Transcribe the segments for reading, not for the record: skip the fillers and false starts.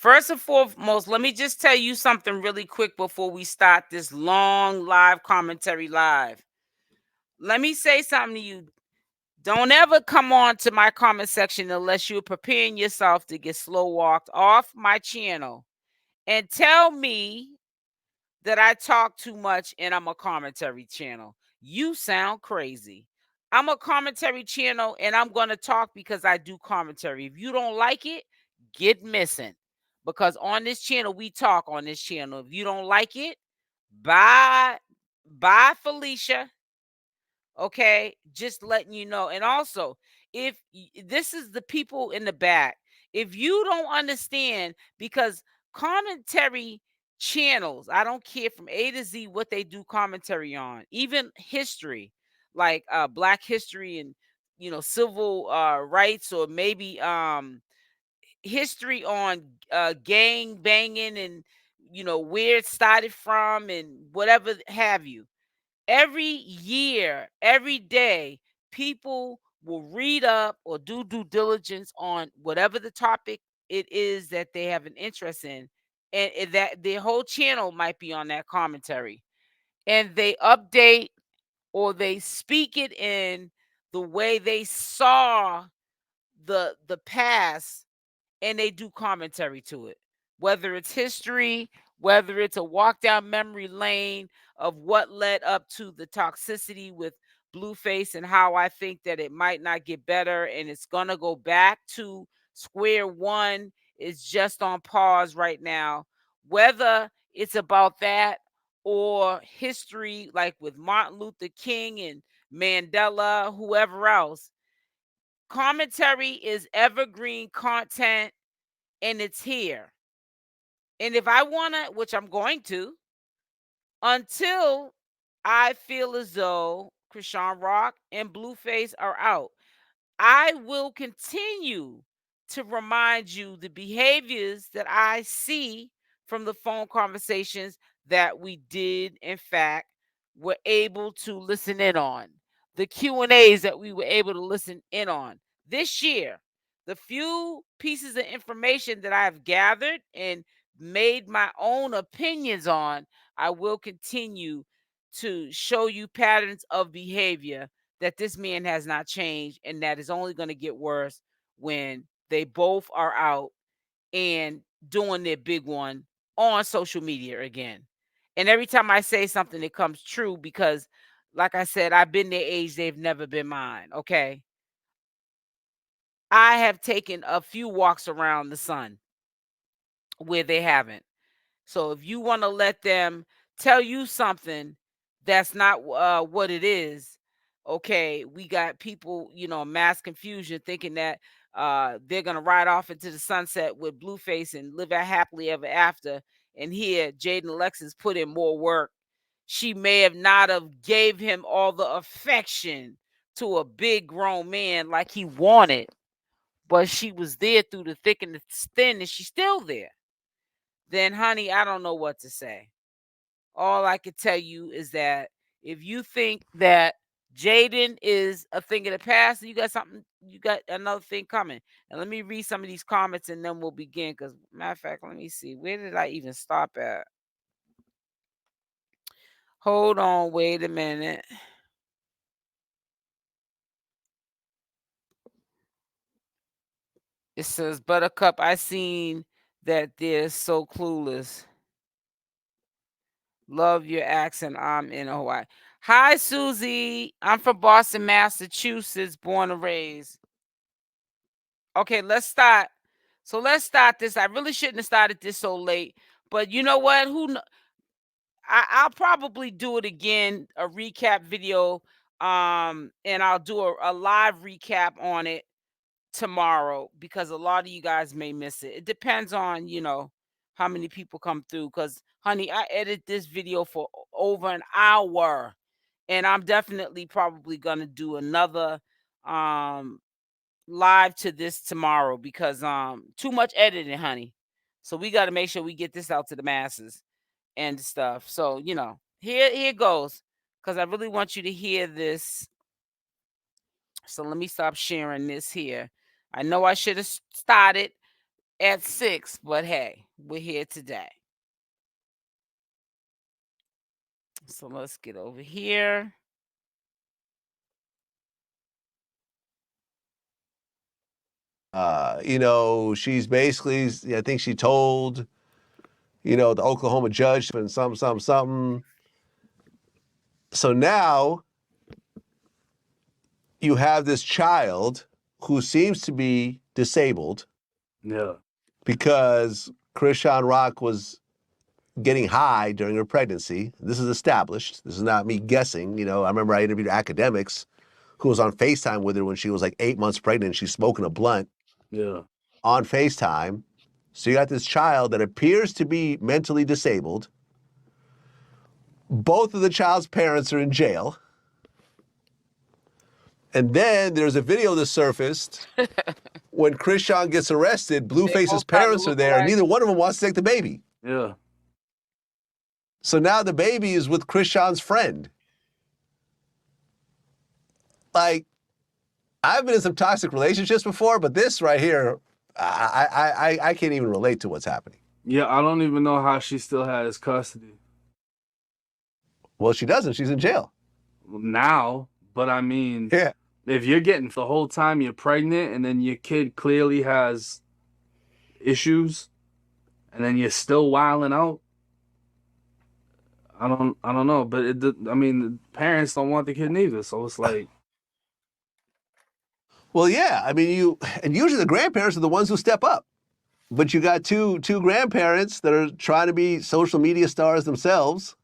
First and foremost, let me just tell you something really quick before we start this long live commentary live. Let me say something to you. Don't ever come on to my comment section unless you're preparing yourself to get slow walked off my channel and tell me that I talk too much and I'm a commentary channel. You sound crazy. I'm a commentary channel and I'm going to talk because I do commentary. If you don't like it, get missing. Because on this channel, we talk on this channel. If you don't like it, bye. Bye, Felicia. Okay, just letting you know. And also, if this is the people in the back, if you don't understand, because commentary channels, I don't care from A to Z what they do commentary on, even history, like Black history and civil rights, or maybe history on gang banging and where it started from and whatever have you. Every year, every day, people will read up or do due diligence on whatever the topic it is that they have an interest in, and that their whole channel might be on that commentary, and they update or they speak it in the way they saw the past, and they do commentary to it, whether it's history, whether it's a walk down memory lane of what led up to the toxicity with Blueface and how I think that it might not get better and it's going to go back to square one. It's just on pause right now. Whether it's about that or history, like with Martin Luther King and Mandela, whoever else, commentary is evergreen content, and it's here. And if I want to, which I'm going to, until I feel as though Chrisean Rock and Blueface are out, I will continue to remind you the behaviors that I see from the phone conversations that we did, in fact, were able to listen in on. The Q&As that we were able to listen in on this year. The few pieces of information that I've gathered and made my own opinions on, I will continue to show you patterns of behavior that this man has not changed, and that is only going to get worse when they both are out and doing their big one on social media again. And every time I say something, it comes true because, like I said, I've been their age, they've never been mine. Okay. I have taken a few walks around the sun where they haven't. So if you want to let them tell you something that's not what it is, okay, we got people, mass confusion thinking that they're going to ride off into the sunset with Blueface and live out happily ever after. And here, Jaidyn Alexis put in more work. She may have not have gave him all the affection to a big grown man like he wanted, but she was there through the thick and the thin, and she's still there. Then, honey, I don't know what to say. All I can tell you is that if you think that Jaidyn is a thing of the past, you got another thing coming. And let me read some of these comments and then we'll begin. Because, matter of fact, let me see. Where did I even stop at? Hold on, wait a minute. It says, Buttercup, I seen that they're so clueless. Love your accent. I'm in Hawaii. Hi, Susie. I'm from Boston, Massachusetts, born and raised. Okay, let's start. So let's start this. I really shouldn't have started this so late, but you know what? I'll probably do it again, a recap video, and I'll do a live recap on it tomorrow because a lot of you guys may miss it. It depends on how many people come through. Because, honey, I edit this video for over an hour, and I'm definitely probably gonna do another live to this tomorrow because too much editing, honey. So we got to make sure we get this out to the masses and stuff. So, here goes, because I really want you to hear this. So let me stop sharing this here. I know I should have started at 6, but hey, we're here today. So let's get over here. She's basically, I think she told, the Oklahoma judge and something. So now you have this child who seems to be disabled. Yeah. Because Chrisean Rock was getting high during her pregnancy. This is established. This is not me guessing. I remember I interviewed academics who was on FaceTime with her when she was like 8 months pregnant. She's smoking a blunt. Yeah. On FaceTime. So you got this child that appears to be mentally disabled. Both of the child's parents are in jail. And then there's a video that surfaced when Chrisean gets arrested. Blueface's parents are there, and neither one of them wants to take the baby. Yeah. So now the baby is with Chrisean's friend. Like, I've been in some toxic relationships before, but this right here, I can't even relate to what's happening. Yeah, I don't even know how she still has custody. Well, she doesn't. She's in jail. Now, but I mean, yeah. If you're getting the whole time you're pregnant and then your kid clearly has issues and then you're still wilding out, I don't know, but the parents don't want the kid neither, so it's like. Well, yeah, and usually the grandparents are the ones who step up, but you got two grandparents that are trying to be social media stars themselves,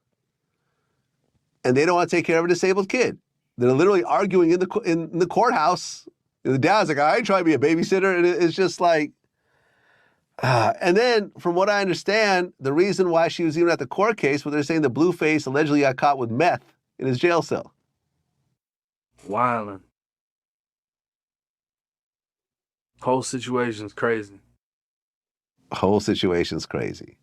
and they don't want to take care of a disabled kid. They're literally arguing in the courthouse. And the dad's like, I ain't trying to be a babysitter, and it's just like. And then, from what I understand, the reason why she was even at the court case was they're saying the Blueface allegedly got caught with meth in his jail cell. Wildin'. Whole situation's crazy. Whole situation's crazy.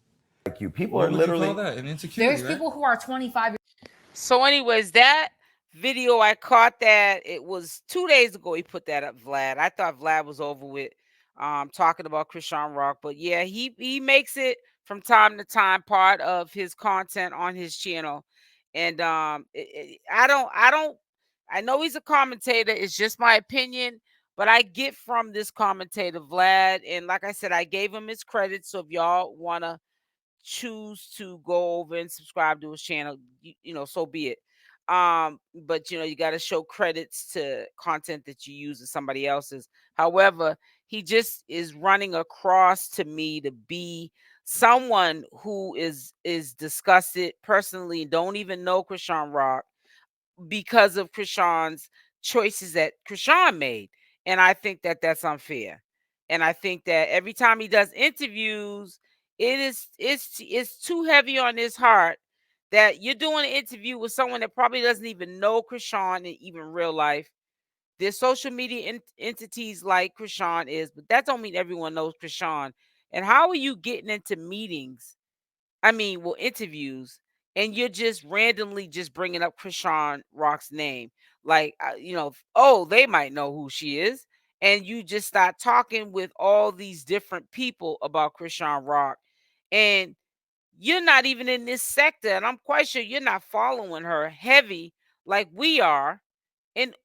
Like people are literally that? An insecurity, there's people who are 25. So anyways, that video, I caught that. It was 2 days ago he put that up, Vlad. I thought Vlad was over with talking about Chrisean Rock, but yeah, he makes it from time to time part of his content on his channel. And I know he's a commentator. It's just my opinion, but I get from this commentator, Vlad, and like I said, I gave him his credit. So if y'all want to choose to go over and subscribe to his channel, so be it. But you got to show credits to content that you use as somebody else's. However, he just is running across to me to be someone who is disgusted personally, don't even know Chrisean Rock, because of Chrisean's choices that Chrisean made. And I think that that's unfair. And I think that every time he does interviews, it's too heavy on his heart that you're doing an interview with someone that probably doesn't even know Chrisean in even real life. There's social media entities like Chrisean is, but that don't mean everyone knows Chrisean. And how are you getting into meetings? Interviews, and you're just randomly just bringing up Chrisean Rock's name, like oh, they might know who she is, and you just start talking with all these different people about Chrisean Rock, and you're not even in this sector, and I'm quite sure you're not following her heavy like we are, and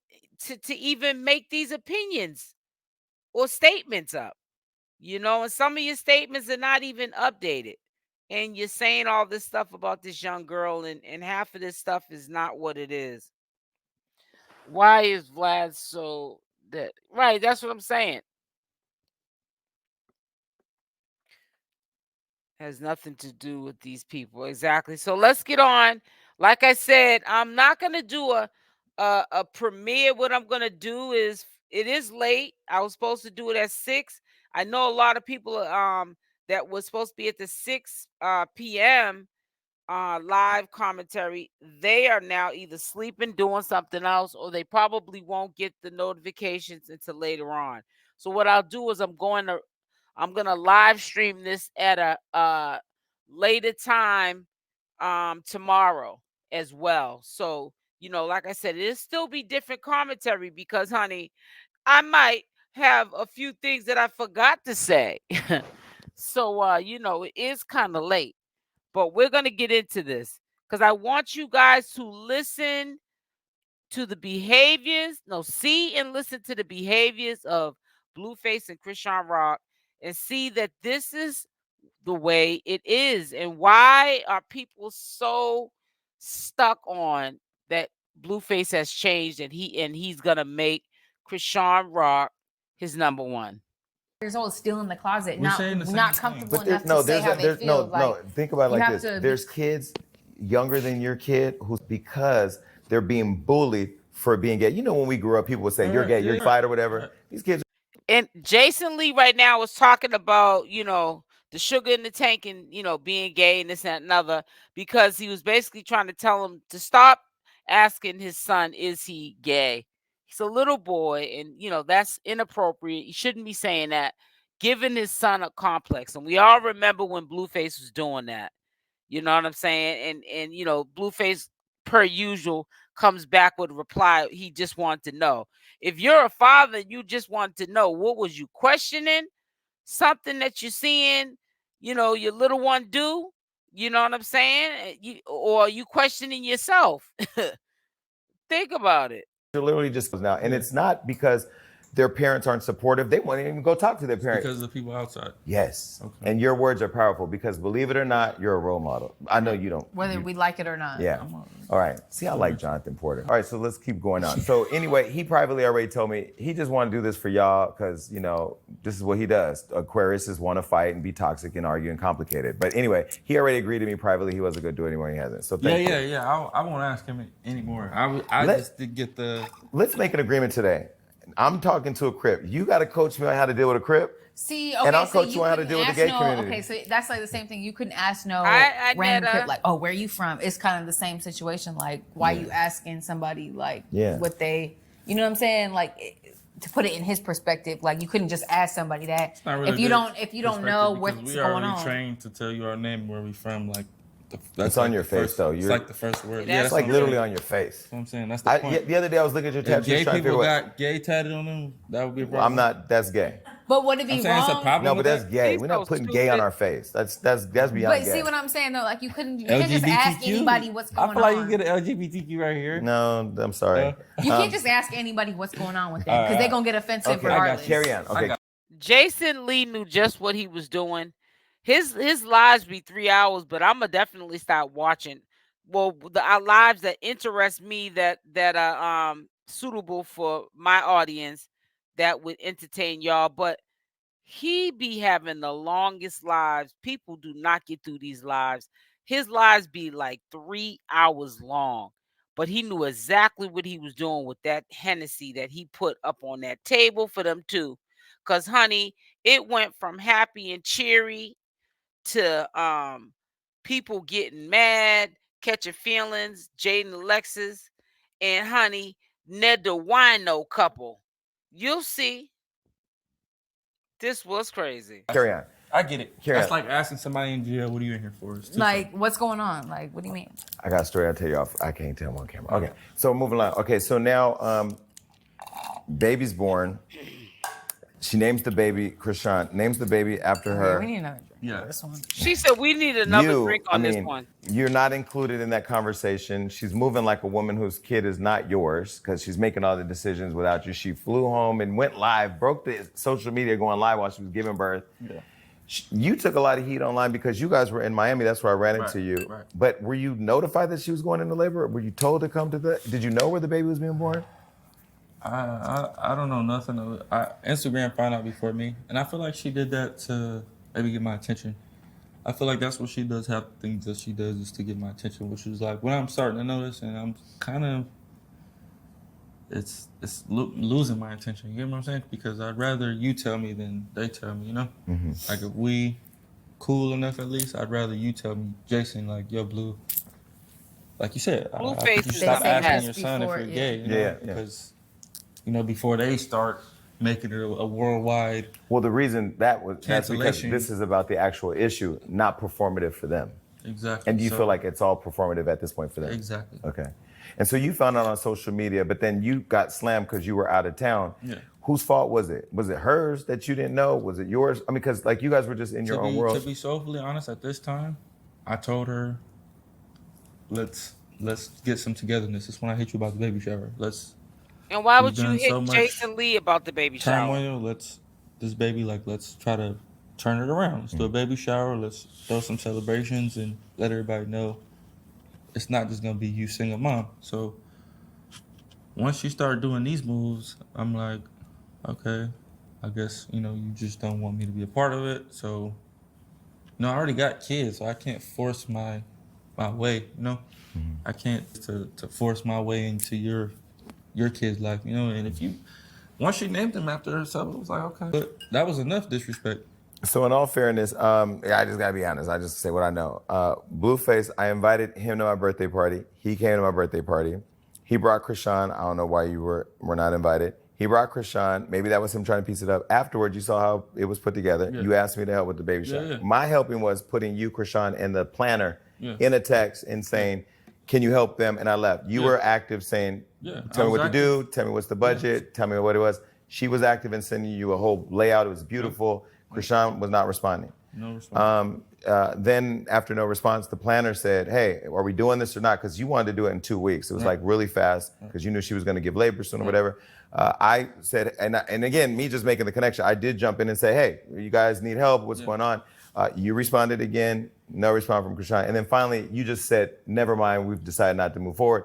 to even make these opinions or statements up, and some of your statements are not even updated. And you're saying all this stuff about this young girl, and half of this stuff is not what it is. Why is Vlad so that right? That's what I'm saying. Has nothing to do with these people. Exactly. So let's get on. Like I said, I'm not gonna do a premiere. What I'm gonna do is, it is late. I was supposed to do it at 6. I know a lot of people that was supposed to be at the 6 p.m. Live commentary. They are now either sleeping, doing something else, or they probably won't get the notifications until later on. So what I'll do is I'm gonna live stream this at a later time tomorrow as well. So like I said, it'll still be different commentary because, honey, I might have a few things that I forgot to say. So, you know, it is kind of late, but we're going to get into this because I want you guys to listen to the behaviors, see and listen to the behaviors of Blueface and Chrisean Rock and see that this is the way it is. And why are people so stuck on that Blueface has changed and he's gonna make Chrisean Rock his number one? Years old, still in the closet, not comfortable enough to say how they feel. Think about it like this. There's kids younger than your kid who's because they're being bullied for being gay. You know, when we grew up, people would say, you're gay, you're fight or whatever. These kids. And Jason Lee right now is talking about, you know, the sugar in the tank and, you know, being gay and this and another, because he was basically trying to tell him to stop asking his son, is he gay? He's a little boy, and, you know, that's inappropriate. You shouldn't be saying that, giving his son a complex. And we all remember when Blueface was doing that. You know what I'm saying? And you know, Blueface, per usual, comes back with a reply. He just wanted to know. If you're a father, you just want to know, what was you questioning? Something that you're seeing, you know, your little one do? You know what I'm saying? Or are you questioning yourself? Think about it. They're literally just now. And it's not because their parents aren't supportive. They won't even go talk to their parents. Because of the people outside. Yes. Okay. And your words are powerful because, believe it or not, you're a role model. I know you don't. Whether we like it or not. Yeah. All right. See, I like Jonathan Porter. All right, so let's keep going on. So anyway, he privately already told me he just want to do this for y'all because, you know, this is what he does. Aquariuses want to fight and be toxic and argue and complicated. But anyway, he already agreed to me privately he wasn't going to do it anymore. He hasn't. So thank you. Yeah. I won't ask him anymore. I just did get the... Let's make an agreement today. I'm talking to a Crip. You got to coach me on how to deal with a Crip. See, okay, and I'll coach you on how to deal with the gay community. Okay, so that's like the same thing. You couldn't ask random Crip, like, oh, where are you from? It's kind of the same situation. Like, why you asking somebody, like, what they, you know what I'm saying? Like, to put it in his perspective, like, you couldn't just ask somebody that. Really if you don't know what's going on. We already trained to tell you our name, where we from, like, that's on your face, though. It's like the first word. Yeah, it's like literally on your face. That's what I'm saying. That's the point. The other day I was looking at your tattoos. If gay people got gay tatted on them, that would be a problem. I'm not. That's gay. But would it be wrong? It's a problem. No, but that's gay. We're not putting gay on our face. That's beyond gay. But see what I'm saying though? Like you couldn't just ask anybody what's going on. I feel like you get an LGBTQ right here. No, I'm sorry. You can't just ask anybody what's going on with them because they're gonna get offensive regardless. Carry on. Okay. Jason Lee knew just what he was doing. His lives be 3 hours, but I'm gonna definitely start watching. Well, the lives that interest me, that are suitable for my audience, that would entertain y'all. But he be having the longest lives. People do not get through these lives. His lives be like 3 hours long. But he knew exactly what he was doing with that Hennessy that he put up on that table for them too. Cause honey, it went from happy and cheery to people getting mad, catching feelings, Jaidyn, Alexis, and honey, Ned the wino couple. You'll see. This was crazy. Carry on. I get it. That's like asking somebody in jail, what are you in here for? Like, what's going on? Like, what do you mean? I got a story I'll tell you off. I can't tell them on camera. Okay, so moving on. Okay, so now baby's born. She names the baby Chrisean. Names the baby after her. We need another drink. Yeah. This one. She said we need another drink on this one. You're not included in that conversation. She's moving like a woman whose kid is not yours because she's making all the decisions without you. She flew home and went live, broke the social media going live while she was giving birth. Yeah. You took a lot of heat online because you guys were in Miami. That's where I ran into you. Right. But were you notified that she was going into labor? Were you told to come to that? Did you know where the baby was being born? I don't know nothing. Instagram found out before me, and I feel like she did that to maybe get my attention. I feel like that's what she does. Half the things that she does is to get my attention, which is like when I'm starting to notice, and I'm kind of it's losing my attention. You get what I'm saying? Because I'd rather you tell me than they tell me. You know, like if we cool enough at least, I'd rather you tell me, Jason, like yo, Blue. Like you said, I think you stop asking your son if you're gay. You know? Because. You know, before they start making it a worldwide. Well, the reason that's because this is about the actual issue, not performative for them. Exactly. And do you feel like it's all performative at this point for them? Exactly. Okay. And so you found out on social media, but then you got slammed because you were out of town. Yeah. Whose fault was it? Was it hers that you didn't know? Was it yours? I mean, because like you guys were just in your own world. To be soulfully honest, at this time, I told her, let's get some togetherness. It's when I hit you about the baby shower. And why would you hit Jason Lee about the baby shower? Turmoil. Let's try to turn it around. Let's do a baby shower. Let's throw some celebrations and let everybody know it's not just gonna be you single mom. So once she started doing these moves, I'm like, okay, I guess, you just don't want me to be a part of it. So, I already got kids, so I can't force my way, I can't to force my way into your kid's life, and once she named him after herself, it was like, okay. But that was enough disrespect. So in all fairness, I just gotta be honest. I just say what I know. Blueface, I invited him to my birthday party. He came to my birthday party. He brought Chrisean. I don't know why you were not invited. He brought Chrisean. Maybe that was him trying to piece it up. Afterwards, you saw how it was put together. Yeah. You asked me to help with the baby shower. Yeah. My helping was putting you, Chrisean, and the planner in a text and saying, can you help them? And I left. You were active saying, tell me what to do, tell me what's the budget, tell me what it was. She was active in sending you a whole layout. It was beautiful. Chrisean was not responding. No response. Then after no response, the planner said, hey, are we doing this or not? Because you wanted to do it in 2 weeks. It was like really fast because you knew she was going to give labor soon or whatever. I said, and again, me just making the connection, I did jump in and say, hey, you guys need help. What's going on? You responded again, no response from Chrisean. And then finally, you just said, never mind, we've decided not to move forward.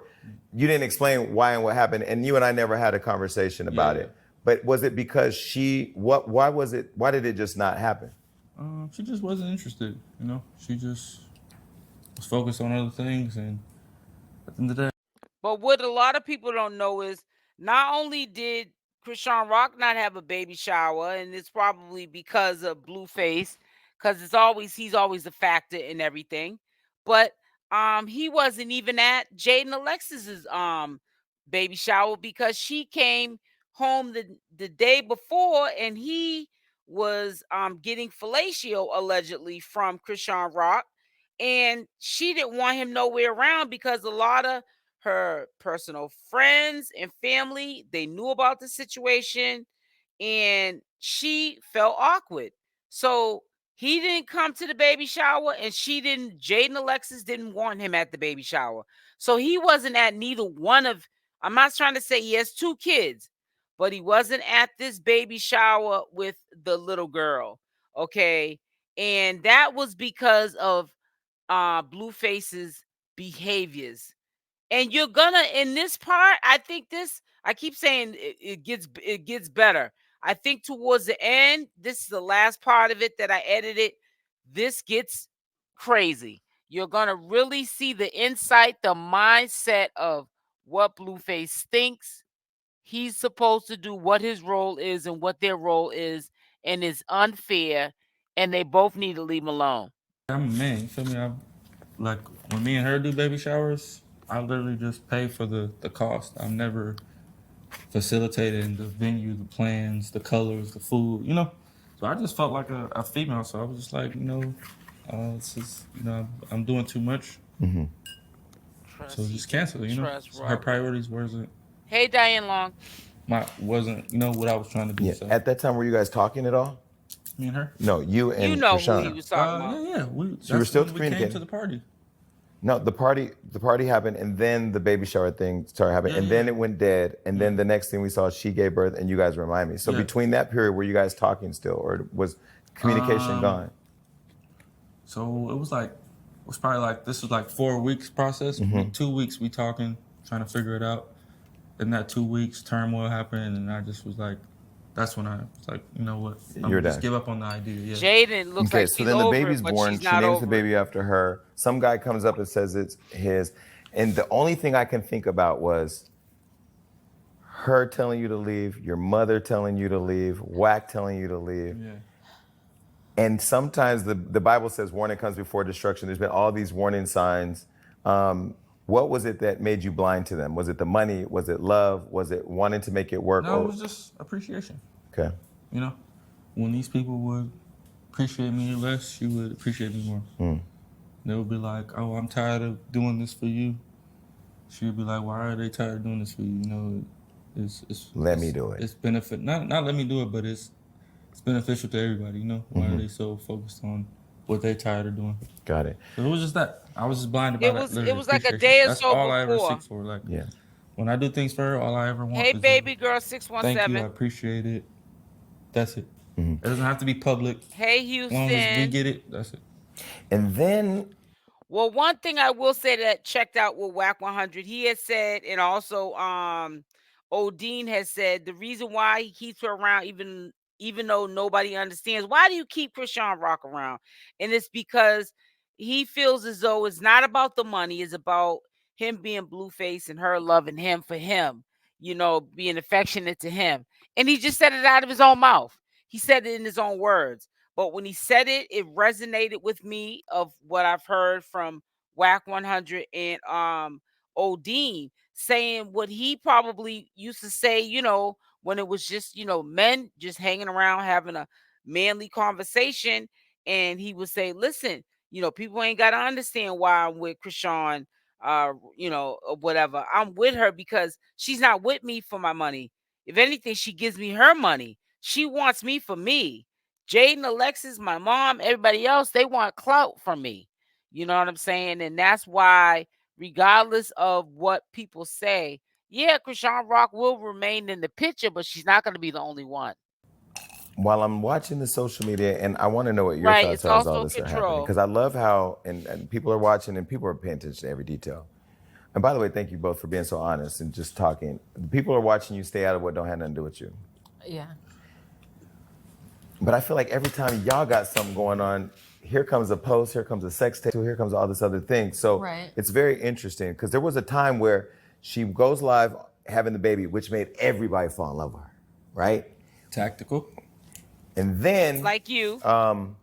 You didn't explain why and what happened. And you and I never had a conversation about it. But was it because why did it just not happen? She just wasn't interested, She just was focused on other things, and at the end of the day. But what a lot of people don't know is not only did CashApp not have a baby shower, and it's probably because of Blueface, because he's always a factor in everything, but he wasn't even at Jaidyn Alexis's baby shower because she came home the day before and he was getting fellatio allegedly from CashApp, and she didn't want him nowhere around because a lot of her personal friends and family, they knew about the situation and she felt awkward. So he didn't come to the baby shower and Jaidyn Alexis didn't want him at the baby shower. So he wasn't at neither one of, I'm not trying to say he has 2 kids, but he wasn't at this baby shower with the little girl. Okay. And that was because of Blueface's behaviors. And you're gonna, in this part, I keep saying it gets better. I think towards the end, this is the last part of it that I edited. This gets crazy. You're gonna really see the insight, the mindset of what Blueface thinks he's supposed to do, what his role is and what their role is, and it's unfair, and they both need to leave him alone. I'm a man, you feel me? Like when me and her do baby showers, I literally just pay for the cost. I'm never facilitating the venue, the plans, the colors, the food, So I just felt like a female, so I was just like, it's just, I'm doing too much. Mm-hmm. So just cancel, Her priorities wasn't. Hey, Diane Long. Wasn't, what I was trying to do. Yeah. So. At that time, were you guys talking at all? Me and her? No, you and Chrisean. Who he was talking about. Yeah. So you were still communicating? We came to the party. No, the party happened, and then the baby shower thing started happening, and then it went dead, and then the next thing we saw, she gave birth, and you guys remind me. So between that period, were you guys talking still, or was communication gone? So it was probably like, this was like 4 weeks process. Mm-hmm. 2 weeks we talking, trying to figure it out. In that 2 weeks, turmoil happened, and I just was like, that's when I was like, you know what? Just give up on the idea. Yeah. Jaidyn looks like so then the baby's born. She names the baby after her. Some guy comes up and says it's his. And the only thing I can think about was her telling you to leave, your mother telling you to leave, Wack telling you to leave. Yeah. And sometimes the Bible says warning comes before destruction. There's been all these warning signs. What was it that made you blind to them? Was it the money? Was it love? Was it wanting to make it work? No, it was just appreciation. Okay. When these people would appreciate me less, she would appreciate me more. They'll be like, oh, I'm tired of doing this for you. She'll be like, why are they tired of doing this for you? You know, let me do it. It's benefit, not let me do it, but it's beneficial to everybody, you know? Why are they so focused on what they're tired of doing? Got it. So it was just that. I was just blinded by that. It was like a day or That's so all before. I ever seek for. Like, when I do things for her, all I ever want is baby girl thank 617. you, I appreciate it. That's it. It doesn't have to be public. Hey, Houston. As long as we get it, that's it. And then... Well, one thing I will say that checked out with Wack 100, he had said, and also Odin has said, the reason why he keeps her around even though nobody understands, why do you keep CashApp around? And it's because he feels as though it's not about the money, it's about him being Blueface and her loving him for him, you know, being affectionate to him. And he just said it out of his own mouth. He said it in his own words. But when he said it, it resonated with me of what I've heard from Wack 100 and Odin saying what he probably used to say, you know, when it was just, you know, men just hanging around having a manly conversation. And he would say, listen, you know, people ain't got to understand why I'm with Chrisean, you know, or whatever. I'm with her because she's not with me for my money. If anything, she gives me her money. She wants me for me. Jaidyn, Alexis, my mom, everybody else, they want clout from me. You know what I'm saying? And that's why, regardless of what people say, yeah, CashApp will remain in the picture, but she's not going to be the only one. While I'm watching the social media, and I want to know what your thoughts are as all this are happening, because I love how, and people are watching and people are paying attention to every detail. And by the way, thank you both for being so honest and just talking. People are watching you. Stay out of what don't have nothing to do with you. Yeah. But I feel like every time y'all got something going on, here comes a post, here comes a sex tape, here comes all this other thing. So it's very interesting because there was a time where she goes live having the baby, which made everybody fall in love with her, right? Tactical. And then... like you. And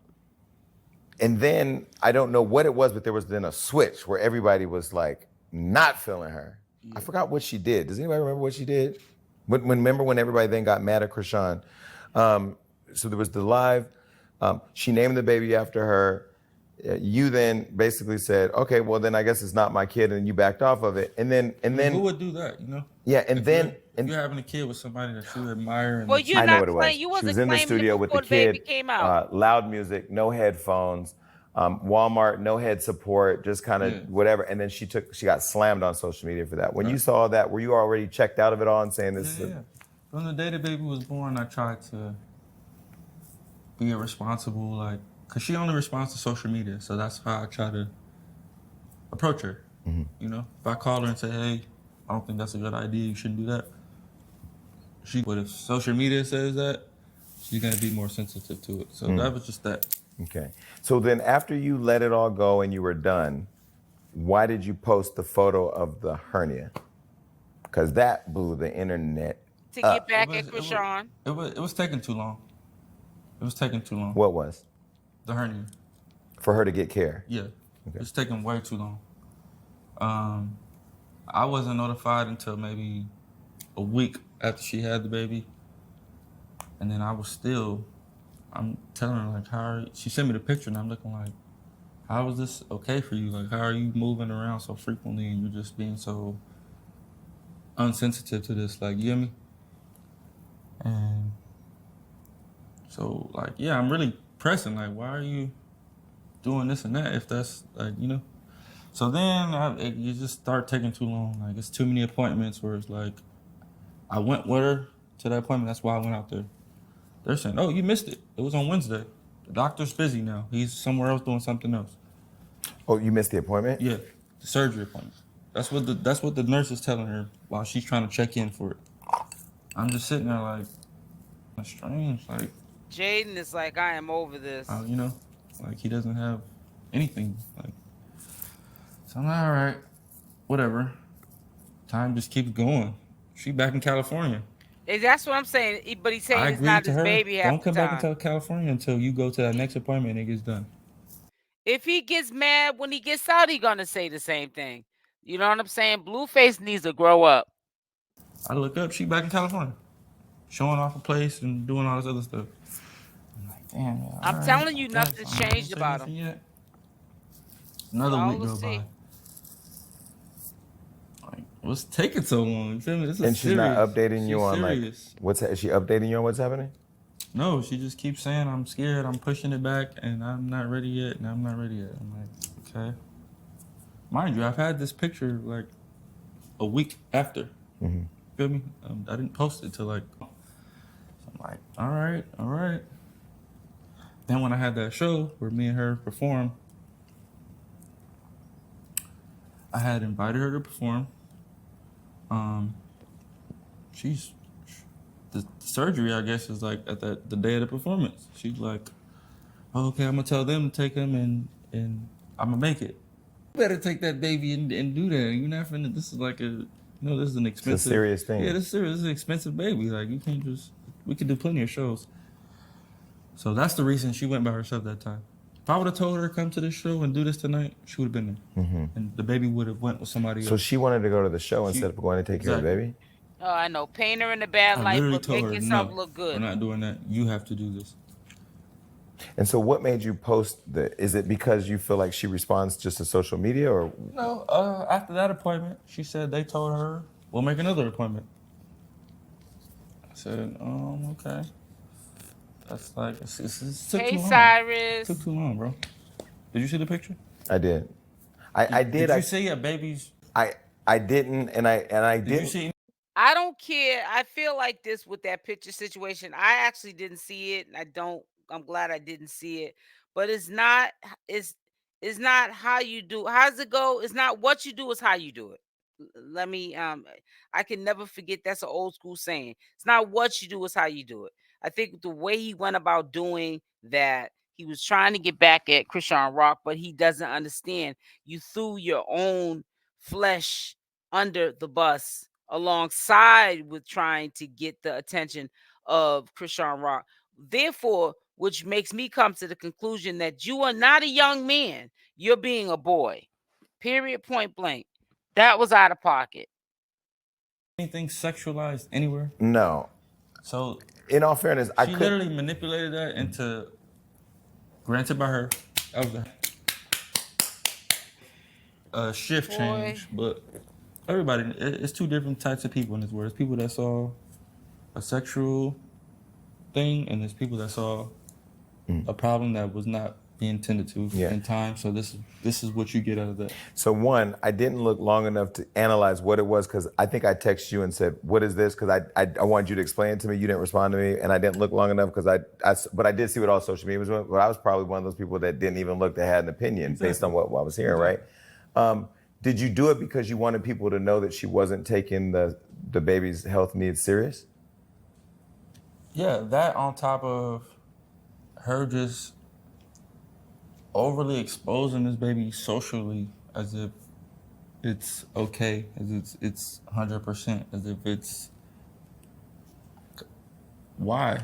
then, I don't know what it was, but there was then a switch where everybody was like not feeling her. Yeah. I forgot what she did. Does anybody remember what she did? Remember when everybody then got mad at Chrisean? So there was the live, she named the baby after her. You then basically said, okay, well then I guess it's not my kid, and you backed off of it. And then who would do that, you know? Yeah, and then you're having a kid with somebody that you admire. And well, I know what it was. She was in the studio with the kid, loud music, no headphones, Walmart, no head support, just kind of whatever. And then she got slammed on social media for that. When you saw that, were you already checked out of it all and saying this? Yeah. From the day the baby was born, I tried to be irresponsible, like, cause she only responds to social media, so that's how I try to approach her. Mm-hmm. You know, if I call her and say, "Hey, I don't think that's a good idea. You shouldn't do that." But if social media says that, she's gonna be more sensitive to it. So that was just that. Okay. So then, after you let it all go and you were done, why did you post the photo of the hernia? Because that blew the internet to get back at Chrisean. It was taking too long. It was taking too long. What was? The hernia. For her to get care? Yeah. Okay. It's taking way too long. I wasn't notified until maybe a week after she had the baby. And then I'm telling her, like, she sent me the picture and I'm looking like, how is this okay for you? Like, how are you moving around so frequently and you're just being so unsensitive to this? Like, you get me? And so, like, yeah, I'm really pressing, like, why are you doing this and that if that's, like, you know? So then you just start taking too long. Like, it's too many appointments where it's like, I went with her to that appointment. That's why I went out there. They're saying, oh, you missed it. It was on Wednesday. The doctor's busy now. He's somewhere else doing something else. Oh, you missed the appointment? Yeah, the surgery appointment. That's what the nurse is telling her while she's trying to check in for it. I'm just sitting there like, that's strange. Like, Jaidyn is like, I am over this. You know, like he doesn't have anything. Like, so I'm like, all right, whatever. Time just keeps going. She back in California. That's what I'm saying. But he's saying it's not his baby half the time. Don't come back into California until you go to that next appointment and it gets done. If he gets mad when he gets out, he's gonna say the same thing. You know what I'm saying? Blueface needs to grow up. I look up, she back in California, showing off a place and doing all this other stuff. I'm like, damn. I'm telling you, nothing's changed about him. Another week go by. Like, what's taking so long? You feel me? This is and she's serious. not updating you She's on serious. like is she updating you on what's happening? No, she just keeps saying I'm scared, I'm pushing it back, and I'm not ready yet, and I'm not ready yet. I'm like, okay. Mind you, I've had this picture like a week after. Mm-hmm. Feel me? I didn't post it till like. So I'm like, all right. Then when I had that show where me and her performed, I had invited her to perform. The surgery, I guess, is like at the day of the performance. She's like, oh, okay, I'm gonna tell them to take him and I'm gonna make it. You better take that baby and do that. You're not finna, this is like this is an expensive. It's a serious thing. Yeah, this is serious. This is an expensive baby. Like, you can't just, we could do plenty of shows. So that's the reason she went by herself that time. If I would have told her to come to this show and do this tonight, she would have been there. Mm-hmm. And the baby would have went with somebody else. So she wanted to go to the show instead of going to take care of the baby? Oh, I know. Paint her in the bad light, but make yourself look good. We're not doing that. You have to do this. And so what made you post is it because you feel like she responds just to social media or? No, after that appointment, she said they told her, we'll make another appointment. I said, okay. That's like, it took too long. Cyrus. It took too long, bro. Did you see the picture? I did. I did. Did you see a baby's? I didn't, and I did. Did you see? I don't care. I feel like this with that picture situation. I actually didn't see it. I'm glad I didn't see it. But it's not how you do. How does it go? It's not what you do, it's how you do it. Let me I can never forget, that's an old school saying. It's not what you do, it's how you do it. I think the way he went about doing that, he was trying to get back at Chrisean Rock, but he doesn't understand. You threw your own flesh under the bus alongside with trying to get the attention of Chrisean Rock. Therefore, which makes me come to the conclusion that you are not a young man. You're being a boy. Period, point blank. That was out of pocket. Anything sexualized anywhere? No. So, in all fairness, she literally manipulated that into, granted by her, that was a shift change, but everybody, it's two different types of people in this world. There's people that saw a sexual thing, and there's people that saw a problem that was not being tended to in time. So this is what you get out of that. So one, I didn't look long enough to analyze what it was, because I think I texted you and said, what is this? Because I wanted you to explain it to me. You didn't respond to me, and I didn't look long enough because but I did see what all social media was doing. But I was probably one of those people that didn't even look, that had an opinion based on what I was hearing, right? Did you do it because you wanted people to know that she wasn't taking the baby's health needs serious? Yeah, that on top of her just overly exposing this baby socially as if it's okay, as it's 100%, as if it's... Why?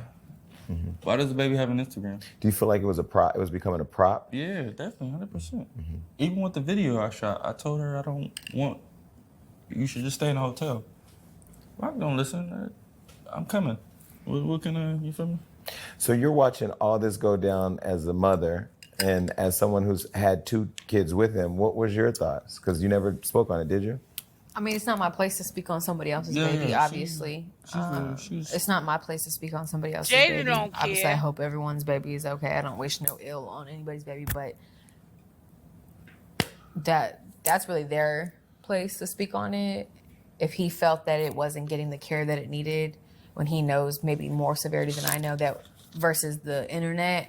Mm-hmm. Why does the baby have an Instagram? Do you feel like it was a prop? It was becoming a prop? Yeah, definitely, 100%. Mm-hmm. Even with the video I shot, I told her you should just stay in the hotel. Wack don't listen. I'm coming. What can you feel me? So you're watching all this go down as a mother and as someone who's had 2 kids with him. What was your thoughts? Because you never spoke on it, did you? I mean, it's not my place to speak on somebody else's baby, obviously. It's not my place to speak on somebody else's baby. Don't care. Obviously, I hope everyone's baby is okay. I don't wish no ill on anybody's baby, but that's really their place to speak on it. If he felt that it wasn't getting the care that it needed, when he knows maybe more severity than I know that versus the internet,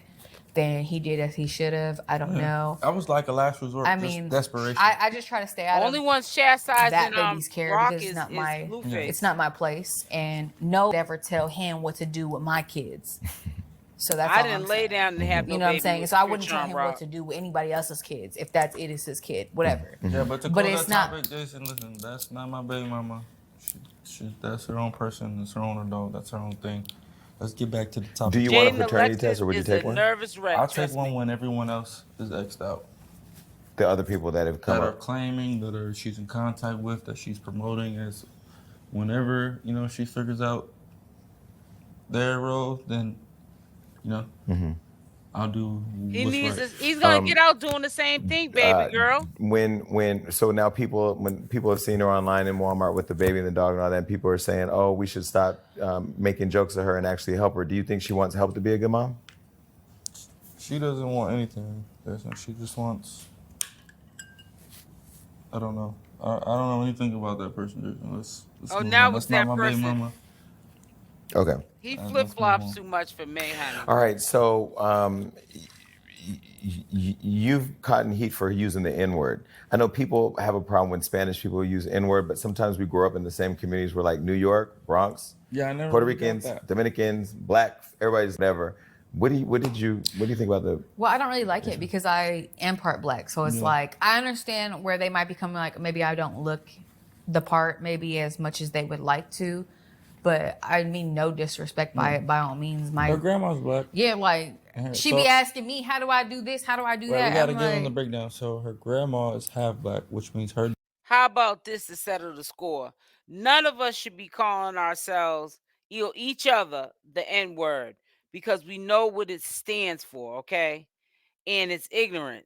then he did as he should have. I don't know. I was like a last resort. I mean, desperation. I just try to stay out only one's chastising that baby's care Rock because Blueface. It's not my place, and no ever tell him what to do with my kids. So that's I didn't lay down and have no you know what I'm saying. So I wouldn't tell him Rock. what to do with anybody else's kids. If that's it, it's his kid, whatever. Yeah, but to close that topic, Jason, listen, that's not my baby mama. That's her own person. It's her own adult. That's her own thing. Let's get back to the topic. Do you want a paternity test, or would you take one? Nervous wreck. I'll take one when everyone else is X'd out. The other people that have come that up. are claiming, that she's in contact with, that she's promoting, as whenever she figures out their role, then I'll do He's right. gonna get out doing the same thing, baby girl. So now when people have seen her online in Walmart with the baby and the dog and all that, and people are saying, "Oh, we should stop making jokes of her and actually help her." Do you think she wants help to be a good mom? She doesn't want anything. She just wants. I don't know. I don't know anything about that person. Let's now it's that not my person. baby mama. Okay. He flip flops too much for me, honey. All right, so you've gotten heat for using the N-word. I know people have a problem when Spanish people use N-word, but sometimes we grow up in the same communities. We're like New York, Bronx, Yeah, I never Puerto really got Ricans, that. Dominicans, Black, everybody's whatever. What do you think about the? Well, I don't really like it because I am part Black, so it's like I understand where they might become like maybe I don't look the part maybe as much as they would like to, but I mean no disrespect by all means. Her grandma's Black. Yeah, like she be asking me, how do I do this? How do I do that? We gotta give them the breakdown. So her grandma is half Black, which means her. How about this to settle the score? None of us should be calling ourselves each other the N-word because we know what it stands for, okay? And it's ignorant.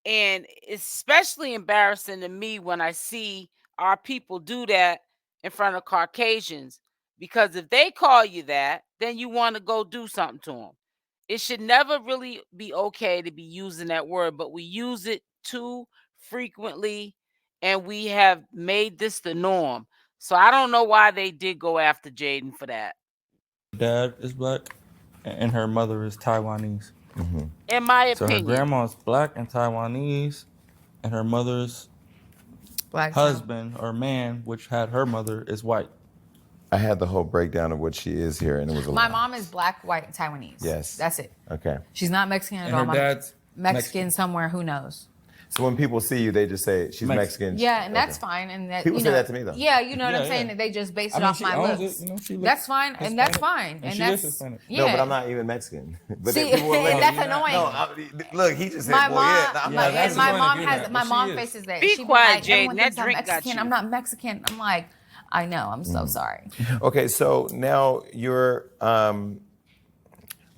And it's especially embarrassing to me when I see our people do that in front of Caucasians, because if they call you that, then you want to go do something to them. It should never really be okay to be using that word, but we use it too frequently, and we have made this the norm. So I don't know why they did go after Jaidyn for that. Dad is Black, and her mother is Taiwanese. Mm-hmm. In my opinion. So her grandma's Black and Taiwanese, and her mother's Black husband or man, which had her mother, is white. I had the whole breakdown of what she is here, and it was a My lot. mom is Black, white, and Taiwanese. Yes. That's it. Okay. She's not Mexican at And all. her dad's Mexican somewhere, who knows? So when people see you, they just say she's Mexican. Yeah, and that's fine. And that people say that to me though. Yeah, you know what I'm saying? That they just base it off my looks. That's fine, and that's fine. And that's Hispanic. yeah. No, but I'm not even Mexican. But See, people will let that's me- annoying. No, look, he just said, My "Boy, mom, yeah." my mom faces that. Be She quiet, like, Jaidyn. everyone That thinks I'm drink got Mexican. you. I'm not Mexican. I'm like, I know. I'm so sorry. Okay, so now you're.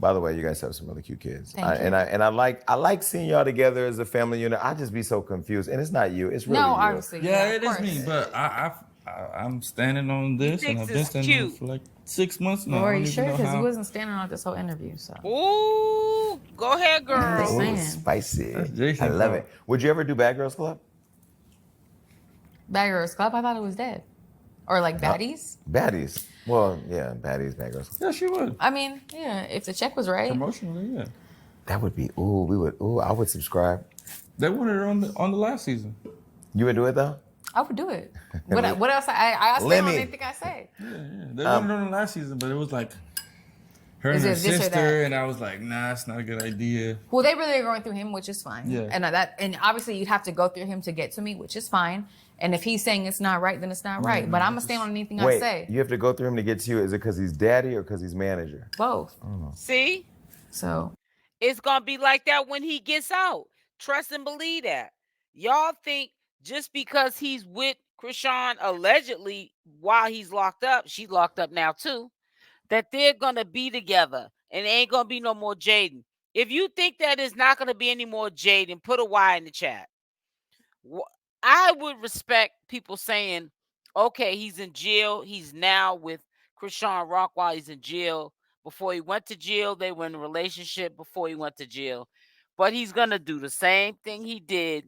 By the way, you guys have some really cute kids, Thank you. and I like seeing y'all together as a family unit. I just be so confused, and it's not you. It's really No, you. obviously. Yeah, it of is me, course. but I'm standing on this, and I've been it's standing on cute. it for like 6 months now. Are I you don't sure? even know Because how. you wasn't standing on this whole interview. So Ooh, go ahead, girl. just Ooh, saying. spicy. That's Jason, I love bro. it. Would you ever do Bad Girls Club? Bad Girls Club. I thought it was dead, or like baddies. Baddies. Well, yeah, baddies, Bad Girls Club. Yeah, she would. I mean, yeah, if the check was right. Emotionally, yeah. That would be. I would subscribe. They wanted her on the last season. You would do it though? I would do it. What else? I stand on anything I say. Yeah. They wanted her on the last season, but it was like her and Is her it this or sister, that? and I was like, nah, it's not a good idea. Well, they really are going through him, which is fine. Yeah. And obviously you'd have to go through him to get to me, which is fine. And if he's saying it's not right, then it's not right. But I'm gonna stand on anything I say. You have to go through him to get to you. Is it because he's daddy or because he's manager? Both. See? So It's going to be like that when he gets out. Trust and believe that. Y'all think just because he's with Chrisean allegedly while he's locked up, she's locked up now too, that they're going to be together and there ain't going to be no more Jaidyn. If you think that it's not going to be any more Jaidyn, put a Y in the chat. I would respect people saying, okay, he's in jail. He's now with Chrisean Rock while he's in jail. Before he went to jail, they were in a relationship before he went to jail. But he's going to do the same thing he did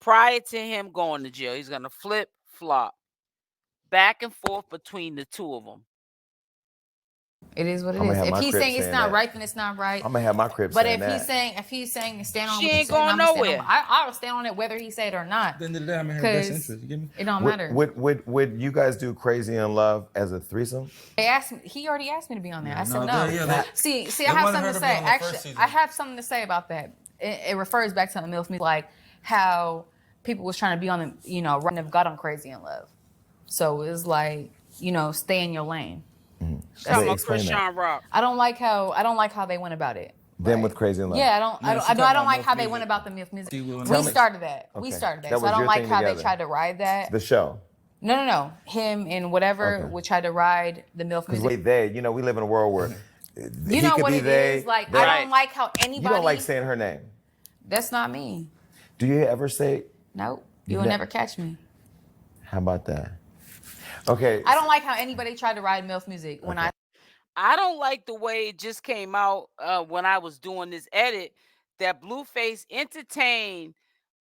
prior to him going to jail. He's going to flip-flop back and forth between the two of them. it is what it is. If he's saying it's not right, then it's not right. I'm gonna have my crib But saying if that. he's saying stand on She what ain't he's saying, going I'm gonna stand nowhere. on, I will stand on it whether he said it or not. Then the day I'm in her best 'Cause interest. You get me? It don't matter. Would you guys do Crazy in Love as a threesome? They asked me. He already asked me to be on there. I said no, no. they- See, they I have wanted something her to to be say. on the first Actually, season. I have something to say about that. It refers back to the MILF, like how people was trying to be on the, right, have got on Crazy in Love. So it's like, stay in your lane. Talking about explain that. Chrisean Rock. I don't like how they went about it. Then with Crazy in Love. Yeah, I don't like MILF how they music. went about the MILF music. See, we We went- started that. Okay. We started that. That So was I don't your like thing how together. they tried to ride that. The show. No. Him and whatever Okay. would try to ride the MILF Because music. we live in a world where You know what it is? Like, I don't like how anybody... You don't like saying her name. That's not me. Do you ever say... Nope. You will never catch me. How about that? Okay. I don't like how anybody tried to ride MILF music when I don't like the way it just came out when I was doing this edit that Blueface entertained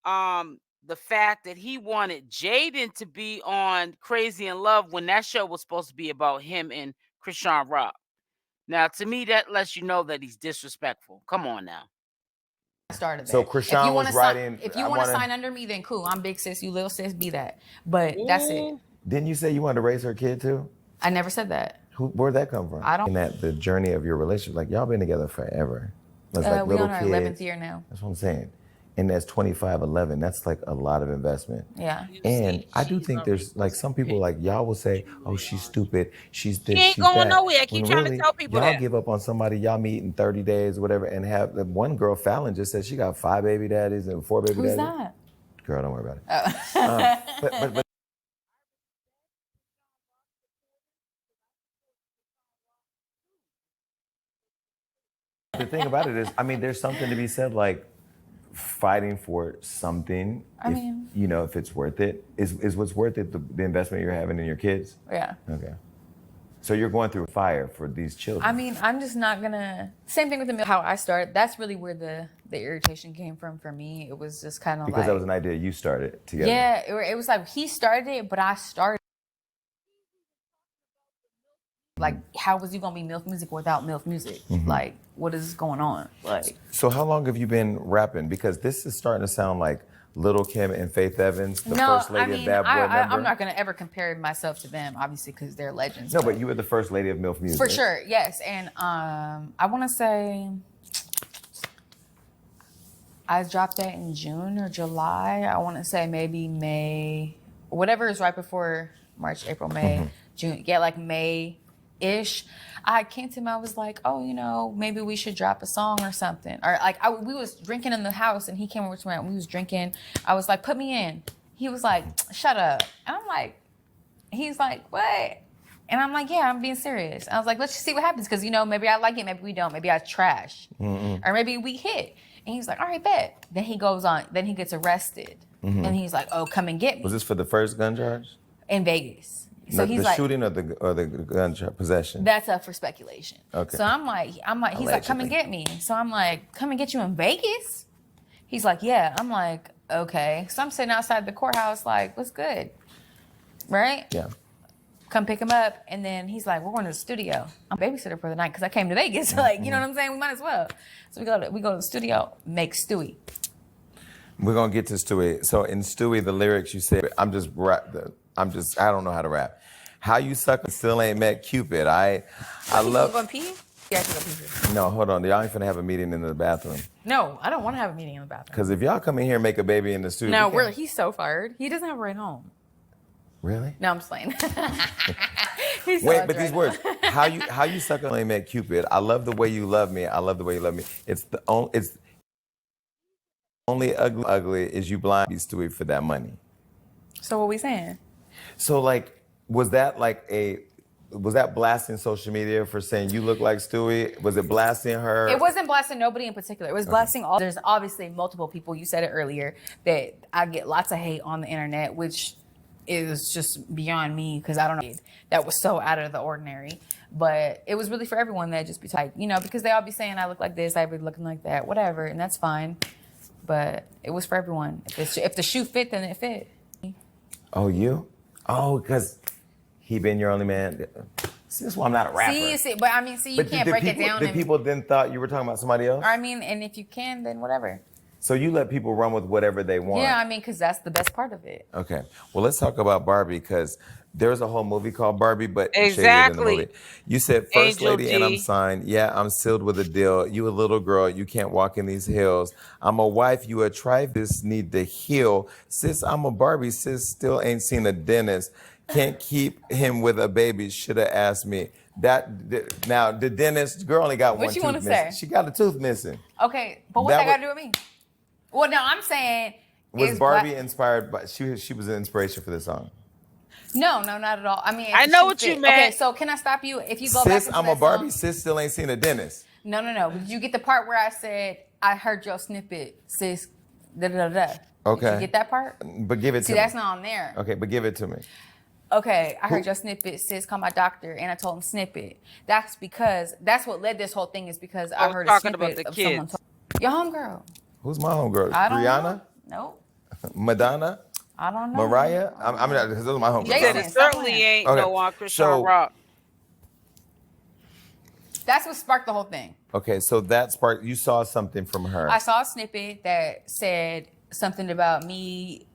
the fact that he wanted Jaidyn to be on Crazy in Love when that show was supposed to be about him and Chrisean Rock. Now, to me, that lets you know that he's disrespectful. Come on now. Started so Chrisean was writing. If you want to sign under me, then cool. I'm big sis. You little sis. Be that. But that's it. Didn't you say you wanted to raise her kid too? I never said that. Where'd that come from? I don't. In that the journey of your relationship, like y'all been together forever. That's like we're little on our kids. 11th year now. That's what I'm saying. And that's 25-11. That's like a lot of investment. Yeah. And I do think there's like some people like y'all will say, "Oh, she's stupid. She's this. She ain't she's going that." nowhere. I keep trying really, to tell people y'all that. give up on somebody y'all meet in 30 days or whatever, and have the one girl, Fallon, just said she got 5 baby daddies and 4 baby daddies. Who's that? Girl, don't worry about it. But the thing about it is, I mean, there's something to be said, like fighting for something. If it's worth it, is what's worth it the investment you're having in your kids? Yeah. Okay. So you're going through fire for these children. I mean, I'm just not gonna. Same thing with how I started. That's really where the irritation came from for me. It was just kind of because that was an idea you started together. Yeah, it was like he started it, but I started. Like, how was you gonna be MILF music without MILF music? Mm-hmm. Like, what is going on? Like, so how long have you been rapping? Because this is starting to sound like Little Kim and Faith Evans, the first lady of Bad Boy member. I'm not gonna ever compare myself to them, obviously, because they're legends. No, but you were the first lady of MILF music. For sure, yes. And I want to say I dropped that in June or July. I want to say maybe May, whatever is right before March, April, May, June. Yeah, like May-ish. I came to him, I was like, oh, maybe we should drop a song or something. Or like, we was drinking in the house and he came over to me and we was drinking. I was like, put me in. He was like, shut up. And I'm like, he's like, what? And I'm like, yeah, I'm being serious. I was like, let's just see what happens. Because, maybe I like it, maybe we don't. Maybe I trash. Or maybe we hit. And he's like, all right, bet. Then he goes on, then he gets arrested. And he's like, oh, come and get me. Was this for the first gun charge? In Vegas. So he's the like, shooting or the gun possession? That's up for speculation. Okay. So I'm like, he's like, come and get me. So I'm like, come and get you in Vegas? He's like, yeah. I'm like, okay. So I'm sitting outside the courthouse like, what's good? Right? Yeah. Come pick him up. And then he's like, we're going to the studio. I'm a babysitter for the night because I came to Vegas. Like, you know what I'm saying? We might as well. So we go to the studio, make Stewie. We're going to get to Stewie. So in Stewie, the lyrics you said, I don't know how to rap. How you suck and still ain't met Cupid. I love. You going to pee? Yeah, I can go pee. No, hold on. Y'all ain't finna have a meeting in the bathroom. No, I don't want to have a meeting in the bathroom. Because if y'all come in here and make a baby in the studio. No, he's so fired. He doesn't have a ride home. Really? No, I'm just playing. Wait, but these words. How you suck and ain't met Cupid. I love the way you love me. I love the way you love me. It's only ugly is you blind Stewie for that money. So what we saying? So like, was that blasting social media for saying you look like Stewie? Was it blasting her? It wasn't blasting nobody in particular. It was blasting all. There's obviously multiple people. You said it earlier that I get lots of hate on the internet, which is just beyond me because I don't know. That was so out of the ordinary. But it was really for everyone that just be like, because they all be saying I look like this, I be looking like that, whatever, and that's fine. But it was for everyone. If the shoe fit, then it fit. Oh, you? Oh, because he been your only man. See, that's why I'm not a rapper. You can't break it down. The people then thought you were talking about somebody else? And if you can, then whatever. So you let people run with whatever they want. Yeah, because that's the best part of it. Okay. Well, let's talk about Barbie because there's a whole movie called Barbie, but exactly. In the movie. You said first Angel lady G. and I'm signed. Yeah, I'm sealed with a deal. You a little girl, you can't walk in these hills. I'm a wife, you a trife, this need to heal. Sis, I'm a Barbie, sis, still ain't seen a dentist. Can't keep him with a baby, should have asked me. Now, the dentist, girl only got one tooth missing. What you want to say? She got a tooth missing. Okay, but what that got to do with me? Well, no, I'm saying... Was Barbie inspired by... She was an inspiration for this song. No, not at all. I mean, I know what you meant. Okay, so can I stop you? If you go back into I'm a Barbie. song, Sis still ain't seen a dentist. No. Did you get the part where I said, I heard your snippet, sis, da-da-da-da? Okay. Did you get that part? But give it to me. See, that's not on there. Okay, but give it to me. Okay, I heard your snippet, sis, call my doctor, and I told him snippet. That's what led this whole thing is because I heard a snippet about the of kids. someone your homegirl. Who's my homegirl? I don't Rihanna? know. Nope. Madonna? I don't know. Mariah? I mean, because those are my homegirls. Jason, It certainly ain't no on Chrisean Rock. That's what sparked the whole thing. Okay, so that sparked, you saw something from her. I saw a snippet that said something about me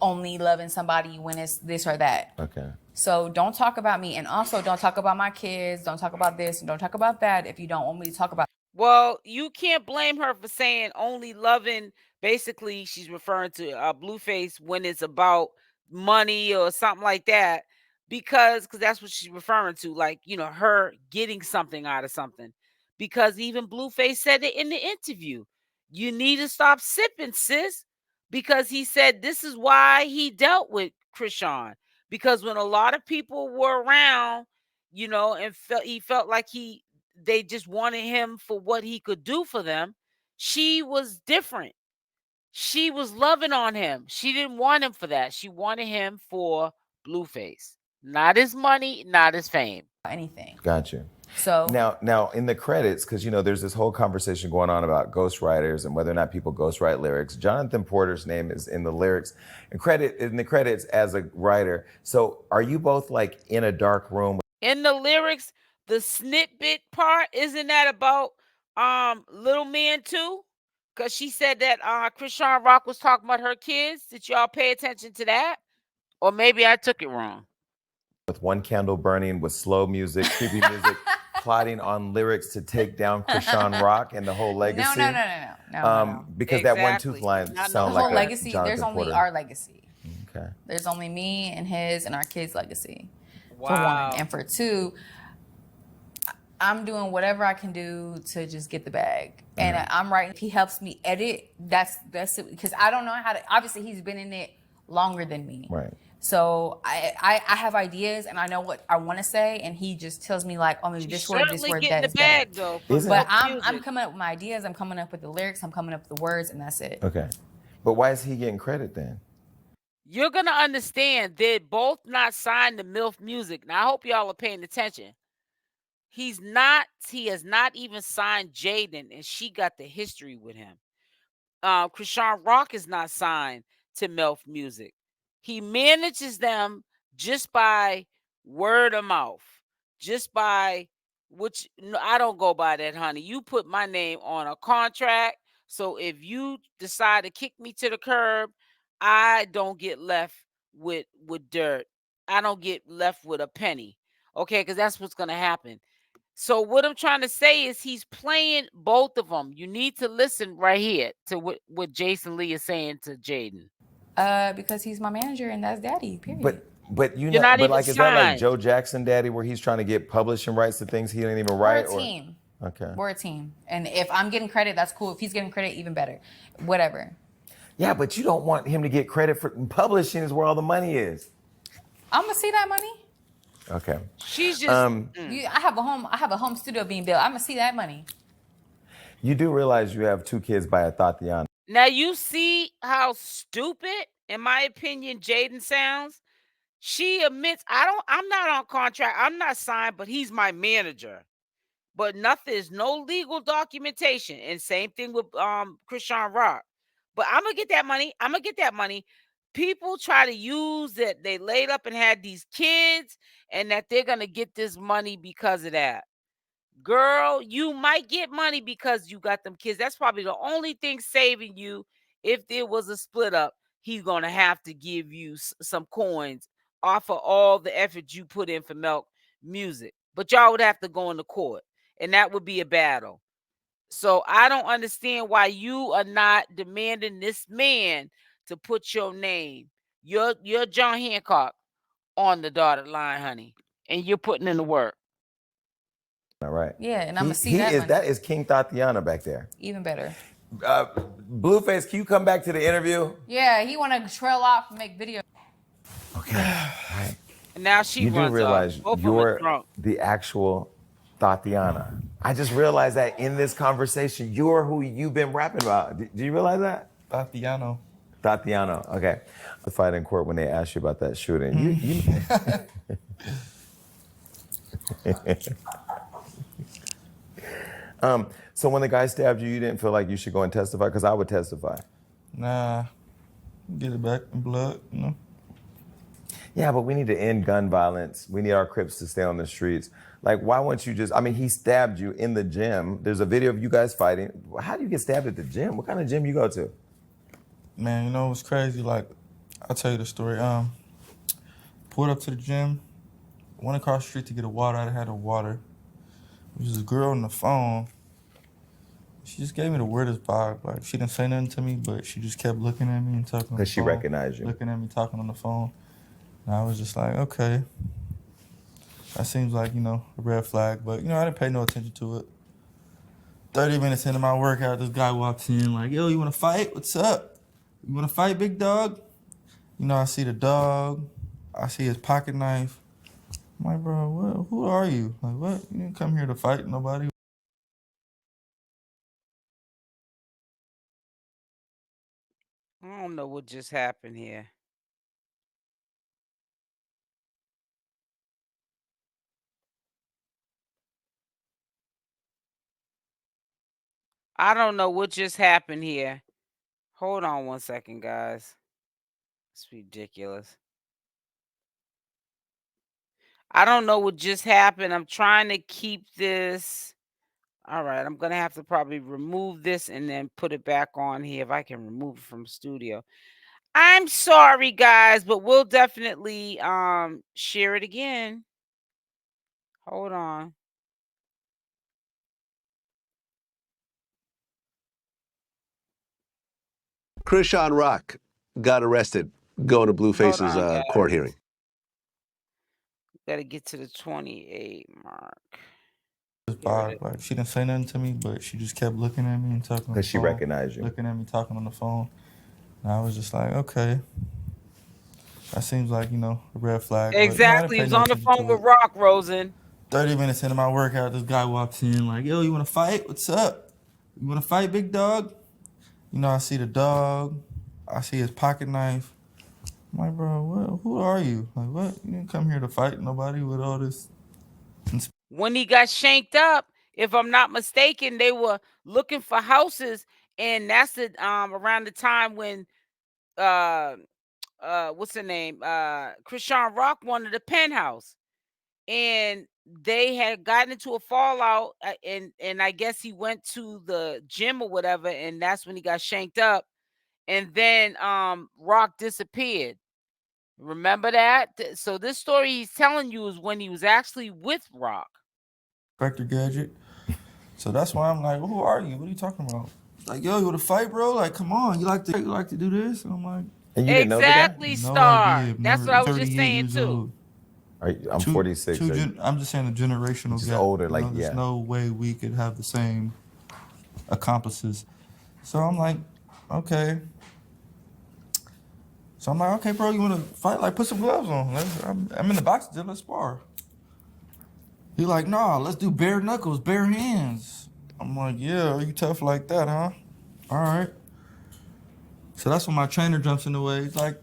only loving somebody when it's this or that. Okay. So don't talk about me, and also don't talk about my kids, don't talk about this, and don't talk about that if you don't want me to talk about. Well, you can't blame her for saying only loving. Basically, she's referring to Blueface when it's about money or something like that, because that's what she's referring to, like, her getting something out of something. Because even Blueface said it in the interview. You need to stop sipping, sis, because he said this is why he dealt with Chrisean. Because when a lot of people were around, and he felt like they just wanted him for what he could do for them, she was different. She was loving on him. She didn't want him for that. She wanted him for Blueface. Not his money, not his fame. Anything. Gotcha. So now in the credits, because there's this whole conversation going on about ghostwriters and whether or not people ghostwrite lyrics. Jonathan Porter's name is in the lyrics and in the credits as a writer. So are you both like in a dark room? In the lyrics, the snippet part, isn't that about Little Man too? Because she said that Chrisean Rock was talking about her kids. Did y'all pay attention to that? Or maybe I took it wrong. With one candle burning, with slow music, creepy music, plotting on lyrics to take down Chrisean Rock and the whole legacy. No. Because that one tooth line sounds like the whole legacy. Jonathan There's only Porter. our legacy. Okay. There's only me and his and our kids' legacy. Wow. For one, and for two, I'm doing whatever I can do to just get the bag. And I'm writing. If he helps me edit, that's it. Because I don't know how to. Obviously, he's been in it longer than me. Right. So I have ideas and I know what I want to say, and he just tells me like, oh, maybe this word, that is bag, though. But I'm coming up with my ideas. I'm coming up with the lyrics. I'm coming up with the words, and that's it. Okay. But why is he getting credit then? You're gonna understand they're both not signed to MILF Music. Now I hope y'all are paying attention. He has not even signed Jaidyn, and she got the history with him. Chrisean Rock is not signed to MILF Music. He manages them just by word of mouth, just by which I don't go by that, honey. You put my name on a contract, so if you decide to kick me to the curb, I don't get left with dirt. I don't get left with a penny, okay? Because that's what's gonna happen. So what I'm trying to say is he's playing both of them. You need to listen right here to what Jason Lee is saying to Jaidyn. Because he's my manager and that's daddy, period. But You're not even is that like signed. Joe Jackson daddy where he's trying to get publishing rights to things he didn't even write? We're a team. Okay. We're a team. And if I'm getting credit, that's cool. If he's getting credit, even better. Whatever. Yeah, but you don't want him to get credit for publishing is where all the money is. I'm gonna see that money. Okay. She's just I have a home studio being built. I'm gonna see that money. You do realize you have 2 kids by a Tatiana. Now you see how stupid, in my opinion, Jaidyn sounds. She admits, I'm not on contract. I'm not signed, but he's my manager. But there's no legal documentation. And same thing with Chrisean Rock. But I'm gonna get that money. People try to use that they laid up and had these kids and that they're gonna get this money because of that. Girl, you might get money because you got them kids. That's probably the only thing saving you. If there was a split up, he's gonna have to give you some coins off of all the effort you put in for MILF Music. But y'all would have to go into court, and that would be a battle. So I don't understand why you are not demanding this man to put your name, your John Hancock, on the dotted line, honey, and you're putting in the work. All right. Yeah, and I'm gonna see that money. That is King Tatiana back there. Even better. Blueface, can you come back to the interview? Yeah, he wanna trail off and make videos. Okay. All right. Now she You do runs realize off. Both of them are you're drunk. the actual Tatiana. I just realized that in this conversation, you're who you've been rapping about. Do you realize that? Tatiano. Tatiana. Okay. The fight in court when they asked you about that shooting. So when the guy stabbed you, you didn't feel like you should go and testify? Because I would testify. Nah, get it back in blood, you know? Yeah, but we need to end gun violence. We need our Crips to stay on the streets. Like, why won't you just, I mean, he stabbed you in the gym. There's a video of you guys fighting. How do you get stabbed at the gym? What kind of gym you go to? Man, you know what's crazy? Like, I'll tell you the story. Pulled up to the gym, went across the street to get a water. I had a water. There was a girl on the phone. She just gave me the weirdest vibe. Like, she didn't say nothing to me, but she just kept looking at me and talking on the phone. Because she recognized you. Looking at me, talking on the phone. And I was just like, okay. That seems like, you know, a red flag. But, you know, I didn't pay no attention to it. 30 minutes into my workout, this guy walks in like, yo, you want to fight? What's up? You want to fight, big dog? You know, I see the dog. I see his pocket knife. I'm like, bro, what? Who are you? Like, what? You didn't come here to fight nobody. I don't know what just happened here. I don't know what just happened here. Hold on one second, guys. It's ridiculous. I don't know what just happened. I'm trying to keep this. All right, I'm going to have to probably remove this and then put it back on here if I can remove it from studio. I'm sorry, guys, but we'll definitely share it again. Hold on. Chrisean Rock got arrested going to Blueface's court hearing. Got to get to the 28 mark. Like, she didn't say nothing to me, but she just kept looking at me and talking on the phone. Because she recognized you. Looking at me, talking on the phone. And I was just like, okay. That seems like, you know, a red flag. Exactly. He was on the phone with Rock, Rosen. 30 minutes into my workout, this guy walks in like, yo, you want to fight? What's up? You want to fight, big dog? You know, I see the dog. I see his pocket knife. I'm like, bro, what? Who are you? Like, what? You didn't come here to fight nobody with all this. When he got shanked up, if I'm not mistaken, they were looking for houses, and that's the around the time when what's the name? Chrisean Rock wanted a penthouse, and they had gotten into a fallout, and I guess he went to the gym or whatever, and that's when he got shanked up, and then Rock disappeared. Remember that? So this story he's telling you is when he was actually with Rock. Inspector Gadget. So that's why I'm like, who are you? What are you talking about? Like, yo, you want to fight, bro? Like, come on, you like to do this? And I'm like, and you didn't know that? Star. No, that's what I was just saying too. I'm 46. I'm just saying a generational gap. Older, like, there's no way we could have the same accomplices. So I'm like, okay. So I'm like, okay, bro, you want to fight? Like, put some gloves on. I'm in the box, let's spar. He like, nah, let's do bare knuckles, bare hands. I'm like, yeah, are you tough like that, huh? All right. So that's when my trainer jumps in the way. He's like,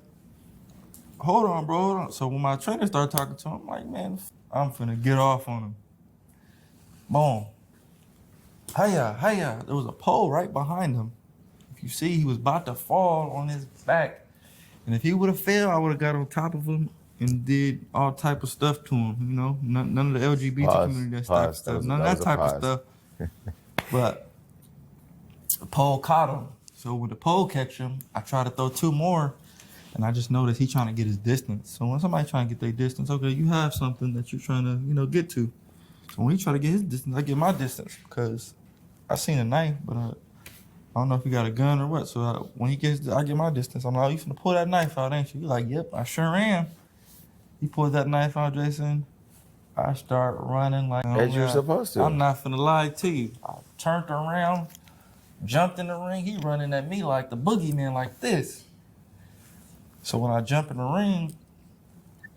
hold on, bro, hold on. So when my trainer started talking to him, I'm like, man, I'm finna get off on him. Boom. Hiya. There was a pole right behind him. If you see, he was about to fall on his back. And if he would have fell, I would have got on top of him and did all type of stuff to him, you know? None of the LGBT community, that type of stuff. None of that type of stuff. But the pole caught him. So when the pole catch him, I try to throw two more, and I just noticed he trying to get his distance. So when somebody trying to get their distance, okay, you have something that you're trying to, you know, get to. So when he try to get his distance, I get my distance because I seen a knife, but I don't know if he got a gun or what. So when he gets, I get my distance. I'm like, oh, you finna pull that knife out, ain't you? He's like, yep, I sure am. He pulled that knife out, Jason. I start running like, as you're supposed to. I'm not finna lie to you. I turned around, jumped in the ring. He running at me like the boogeyman, like this. So when I jump in the ring,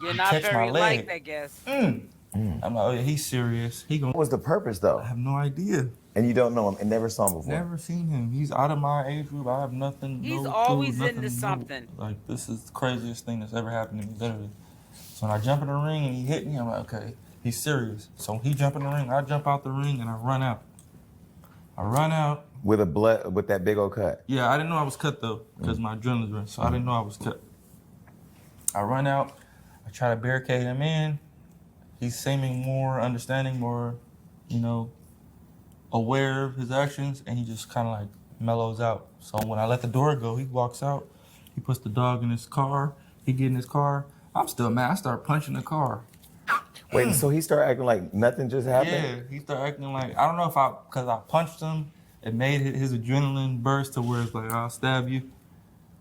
You're not very liked, I guess. I'm like, oh yeah, he's serious. What was the purpose though? I have no idea. And you don't know him and never saw him before? Never seen him. He's out of my age group. I have nothing. He's no always clue, nothing, into something. Like, this is the craziest thing that's ever happened to me, literally. So when I jump in the ring and he hit me, I'm like, okay, he's serious. So he jump in the ring, I jump out the ring and I run out. With that big old cut? Yeah, I didn't know I was cut though, because my adrenaline's running, so I didn't know I was cut. I run out, I try to barricade him in. He's seeming more understanding, more, aware of his actions, and he just kind of like mellows out. So when I let the door go, he walks out, he puts the dog in his car, he get in his car. I'm still mad, I start punching the car. Wait, so he started acting like nothing just happened? Yeah, he started acting like, I don't know if because I punched him, it made his adrenaline burst to where it's like, I'll stab you.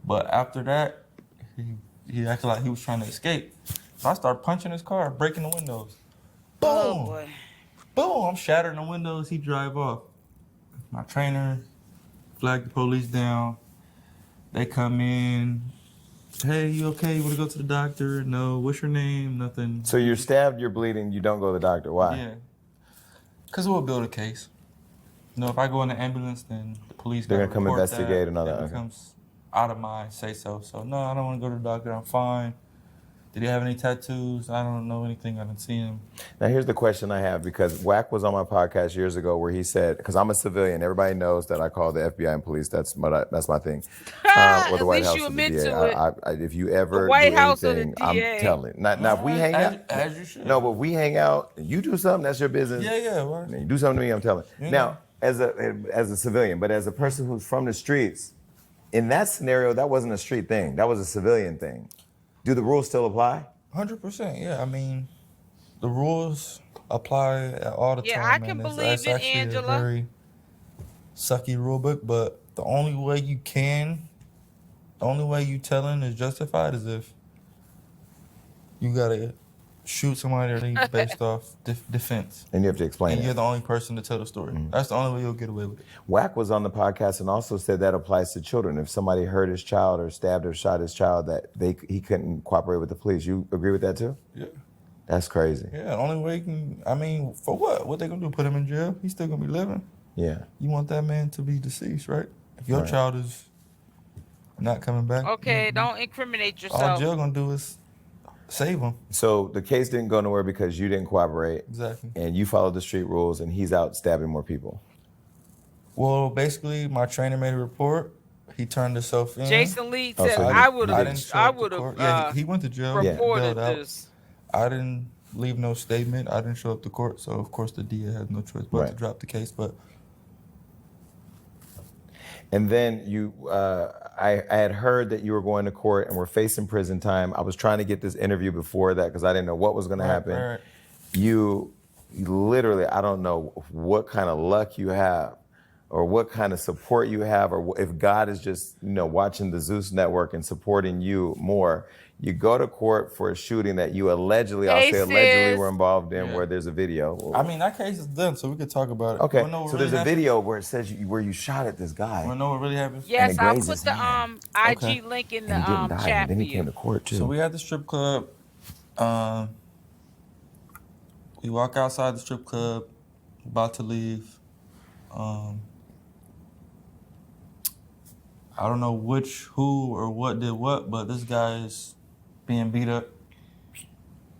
But after that, he acted like he was trying to escape. So I started punching his car, breaking the windows. Boom! Oh, boy. Boom! I'm shattering the windows, he drive off. My trainer flagged the police down. They come in. Hey, you okay? You want to go to the doctor? No. What's your name? Nothing. So you're stabbed, you're bleeding, you don't go to the doctor. Why? Yeah. Because we'll build a case. If I go in the ambulance, then the police They're going to come investigate and all that. It becomes out of my say-so. So, no, I don't want to go to the doctor. I'm fine. Did he have any tattoos? I don't know anything. I didn't see him. Now, here's the question I have, because Wack was on my podcast years ago where he said, because I'm a civilian, everybody knows that I call the FBI and police. That's my thing. Or the White House or the DA. If you ever do anything, I'm telling. Now, if we hang out. As you should. No, but if we hang out, you do something, that's your business. Yeah. Right. You do something to me, I'm telling. Now, as a civilian, but as a person who's from the streets, in that scenario, that wasn't a street thing. That was a civilian thing. Do the rules still apply? 100%, yeah. I mean, the rules apply all the time. Yeah, I can believe it, Angela. A very sucky rule book, but the only way you telling is justified is if you gotta shoot somebody based off defense. And you have to explain it. And you're the only person to tell the story. Mm-hmm. That's the only way you'll get away with it. Wack was on the podcast and also said that applies to children. If somebody hurt his child or stabbed or shot his child, that he couldn't cooperate with the police. You agree with that too? Yeah. That's crazy. Yeah, the only way for what? What they gonna do, put him in jail? He's still gonna be living. Yeah. You want that man to be deceased, right? If your child is not coming back. Okay, don't incriminate yourself. All jail gonna do is save him. So the case didn't go nowhere because you didn't cooperate. Exactly. And you followed the street rules, and he's out stabbing more people. Well, basically, my trainer made a report. He turned himself in. Jason Lee said, I would have. Yeah, he went to jail. Reported this. I didn't leave no statement. I didn't show up to court, so of course the DA had no choice but to drop the case. But and then I had heard that you were going to court and were facing prison time. I was trying to get this interview before that because I didn't know what was going to happen. Right. You literally, I don't know what kind of luck you have or what kind of support you have, or if God is just, watching the Zeus Network and supporting you more. You go to court for a shooting that you allegedly were involved in, where there's a video. I mean, that case is done, so we could talk about it. Okay, so there's a video where it says where you shot at this guy. Want to know what really happened? Yes, I'll put the IG link in the chat. And then he came to court too. So we had the strip club. We walk outside the strip club, about to leave. I don't know who or what did what, but this guy is being beat up.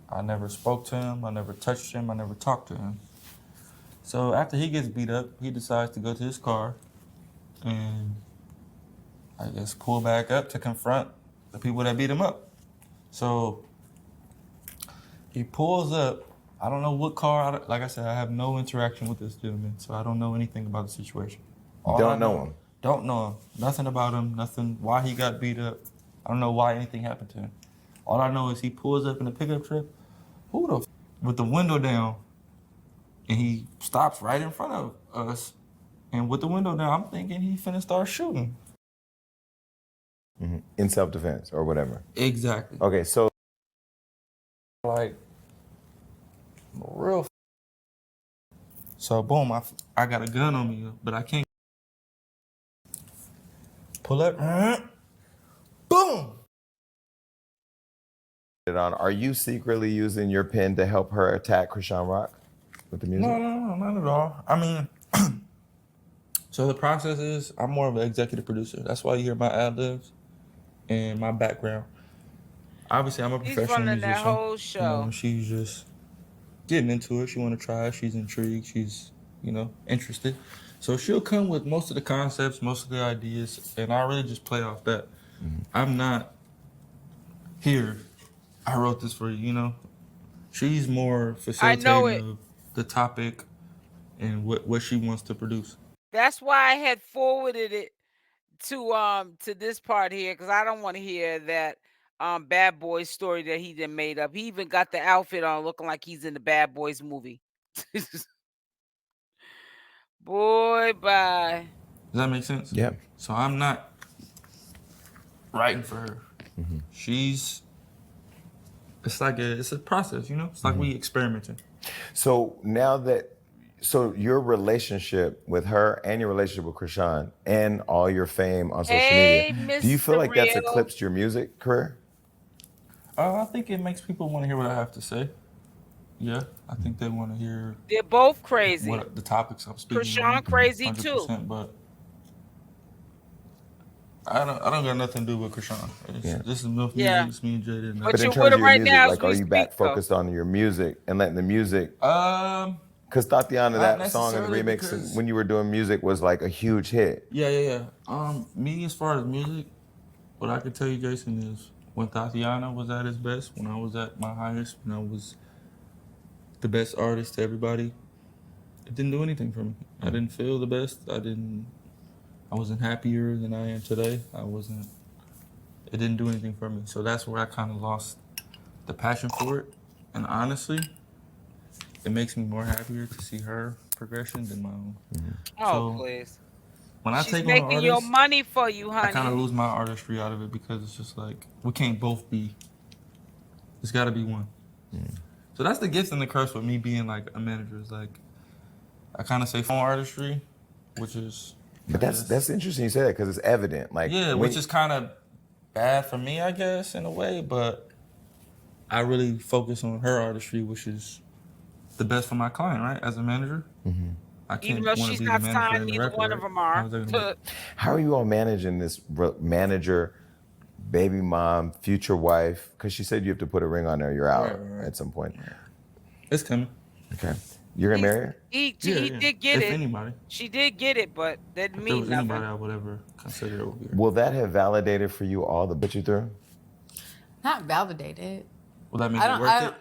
I never spoke to him. I never touched him. I never talked to him. So after he gets beat up, he decides to go to his car and I guess pull back up to confront the people that beat him up. So he pulls up. I don't know what car. Like I said, I have no interaction with this gentleman, so I don't know anything about the situation. Don't know him? Don't know him. Nothing about him. Nothing. Why he got beat up. I don't know why anything happened to him. All I know is he pulls up in a pickup truck, with the window down, and he stops right in front of us. And with the window down, I'm thinking he finna start shooting. Mm-hmm. In self-defense or whatever. Exactly. Okay, so like real. So boom, I got a gun on me, but I can't. Pull up. Boom. Are you secretly using your pen to help her attack Chrisean Rock with the music? No, not at all. I mean, so the process is I'm more of an executive producer. That's why you hear my ad-libs and my background. Obviously, I'm a professional musician. That whole show. She's just getting into it. She want to try it. She's intrigued. She's, interested. So she'll come with most of the concepts, most of the ideas, and I really just play off that. Mm-hmm. I'm not here. I wrote this for you, She's more facilitating of the topic and what she wants to produce. That's why I had forwarded it to this part here, because I don't want to hear that Bad Boys story that he done made up. He even got the outfit on looking like he's in the Bad Boys movie. Boy, bye. Does that make sense? Yeah. So I'm not writing for her. Mm-hmm. It's a process, It's like we experimenting. So now so your relationship with her and your relationship with Chrisean and all your fame on social media, do you feel like that's eclipsed your music career? I think it makes people want to hear what I have to say. Yeah, I think they want to hear. They're both crazy. What the topics I'm speaking. Chrisean crazy too. But I don't got nothing to do with Chrisean. This is Milf Music. It's me and Jaidyn. But you're with her right now. Like, are you back focused on your music and letting the music? Because Tatiana, that song and the remix when you were doing music was like a huge hit. Yeah. Me, as far as music, what I can tell you, Jason, is when Tatiana was at his best, when I was at my highest, when I was the best artist to everybody, it didn't do anything for me. I didn't feel the best. I wasn't happier than I am today. It didn't do anything for me. So that's where I kind of lost the passion for it. And honestly, it makes me more happier to see her progression than my own. Mm-hmm. Oh, so please. When I take on an artist, your money for you, honey. I kind of lose my artistry out of it because it's just like, we can't both be. It's got to be one. Mm. So that's the gift and the curse with me being like a manager. Is like, I kind of say phone artistry, which is. But that's interesting you say that because it's evident. Like, which is kind of bad for me, I guess, in a way. But I really focus on her artistry, which is the best for my client, right? As a manager, I can't want to be the manager and the record. One of them are. How are you all managing this manager, baby mom, future wife? Because she said you have to put a ring on her. You're out at some point. It's coming. Okay. You're gonna marry her? He did get it. If anybody. She did get it, but that didn't mean nothing. Anybody I would ever consider over here. Will that have validated for you all the bit you through? Not validated. Will that make it worth it?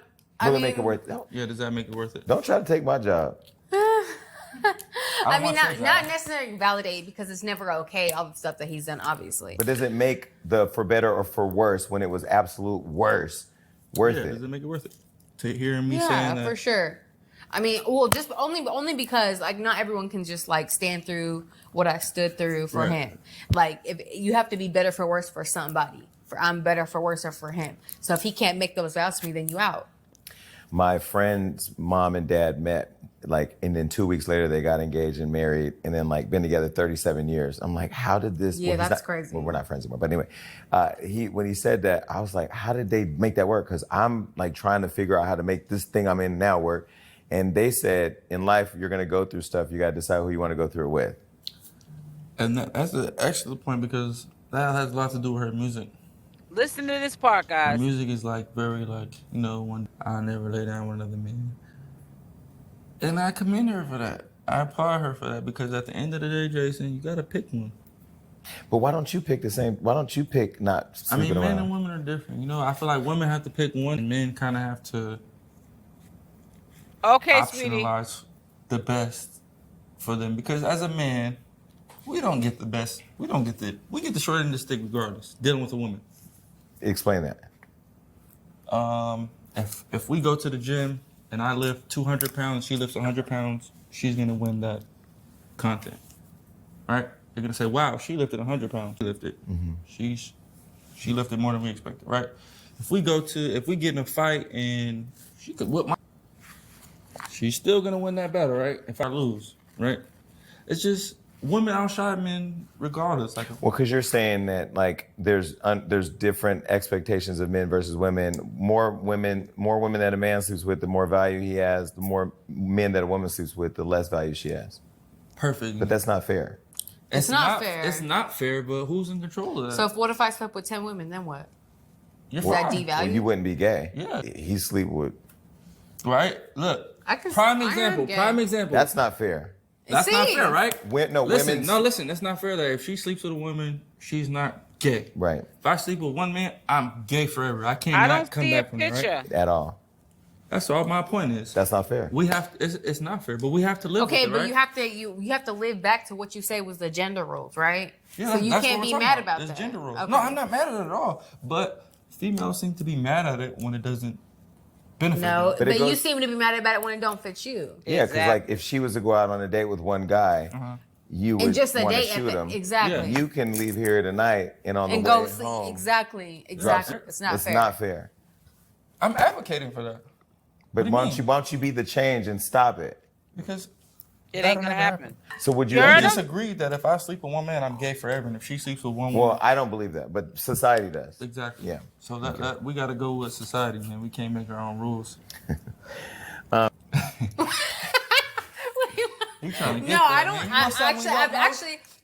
Will it make it worth it? Yeah, does that make it worth it? Don't try to take my job. I mean, not necessarily validate because it's never okay, all the stuff that he's done, obviously. But does it make the for better or for worse when it was absolute worse worth it? Does it make it worth it? To hear me saying that? Yeah, for sure. I mean, well, just only because like not everyone can just like stand through what I stood through for him. Like if you have to be better for worse for somebody. I'm better for worse or for him. So if he can't make those vows to me, then you out. My friend's mom and dad met, like, and then 2 weeks later they got engaged and married, and then like been together 37 years. I'm like, how did this? Yeah, that's crazy. Well, we're not friends anymore. But anyway, when he said that, I was like, how did they make that work? Because I'm like trying to figure out how to make this thing I'm in now work. And they said, in life, you're gonna go through stuff. You gotta decide who you want to go through it with. And that's an excellent point because that has a lot to do with her music. Listen to this part, guys. Her music is like very like, when I never lay down with another man. And I commend her for that. I applaud her for that because at the end of the day, Jason, you gotta pick one. But why don't you pick the same? Why don't you pick not sleeping around? Men and women are different. I feel like women have to pick one and men kind of have to optionalize the best for them. Because as a man, we don't get the best. We get the short end of the stick regardless, dealing with a woman. Explain that. If we go to the gym and I lift 200 pounds, she lifts 100 pounds, she's going to win that content, right? They're going to say, wow, she lifted 100 pounds. She lifted. Mm-hmm. She lifted more than we expected, right? If we get in a fight and she could whip she's still going to win that battle, right? If I lose, right? It's just, women outshine men regardless. Like, well, because you're saying that like there's different expectations of men versus women. More women that a man sleeps with, the more value he has. The more men that a woman sleeps with, the less value she has. Perfect. But that's not fair. It's not fair. It's not fair, but who's in control of that? So what if I slept with 10 women, then what? You're Is that fine. devalued? Well, you wouldn't be gay. Yeah. He sleep with. Right? Look. Prime example. That's not fair. That's not fair, right? Listen, it's not fair that if she sleeps with a woman, she's not gay. Right. If I sleep with one man, I'm gay forever. I cannot come back from that, right? At all. That's all my point is. That's not fair. We have to, it's not fair, but we have to live with it, but right? you have to live back to what you say was the gender roles, right? Yeah, so you can't be mad about that. It's gender roles. Okay. No, I'm not mad at it at all. But females seem to be mad at it when it doesn't benefit them. But you seem to be mad about it when it don't fit you. Yeah, because like if she was to go out on a date with one guy, you would want to shoot him. Exactly. You can leave here tonight and on the way home. Exactly. It's not fair. It's not fair. I'm advocating for that. But why don't you be the change and stop it? Because it ain't gonna happen. So would you disagree that if I sleep with one man, I'm gay forever, and if she sleeps with one woman? Well, I don't believe that, but society does. Exactly. Yeah. So that we got to go with society, man. We can't make our own rules.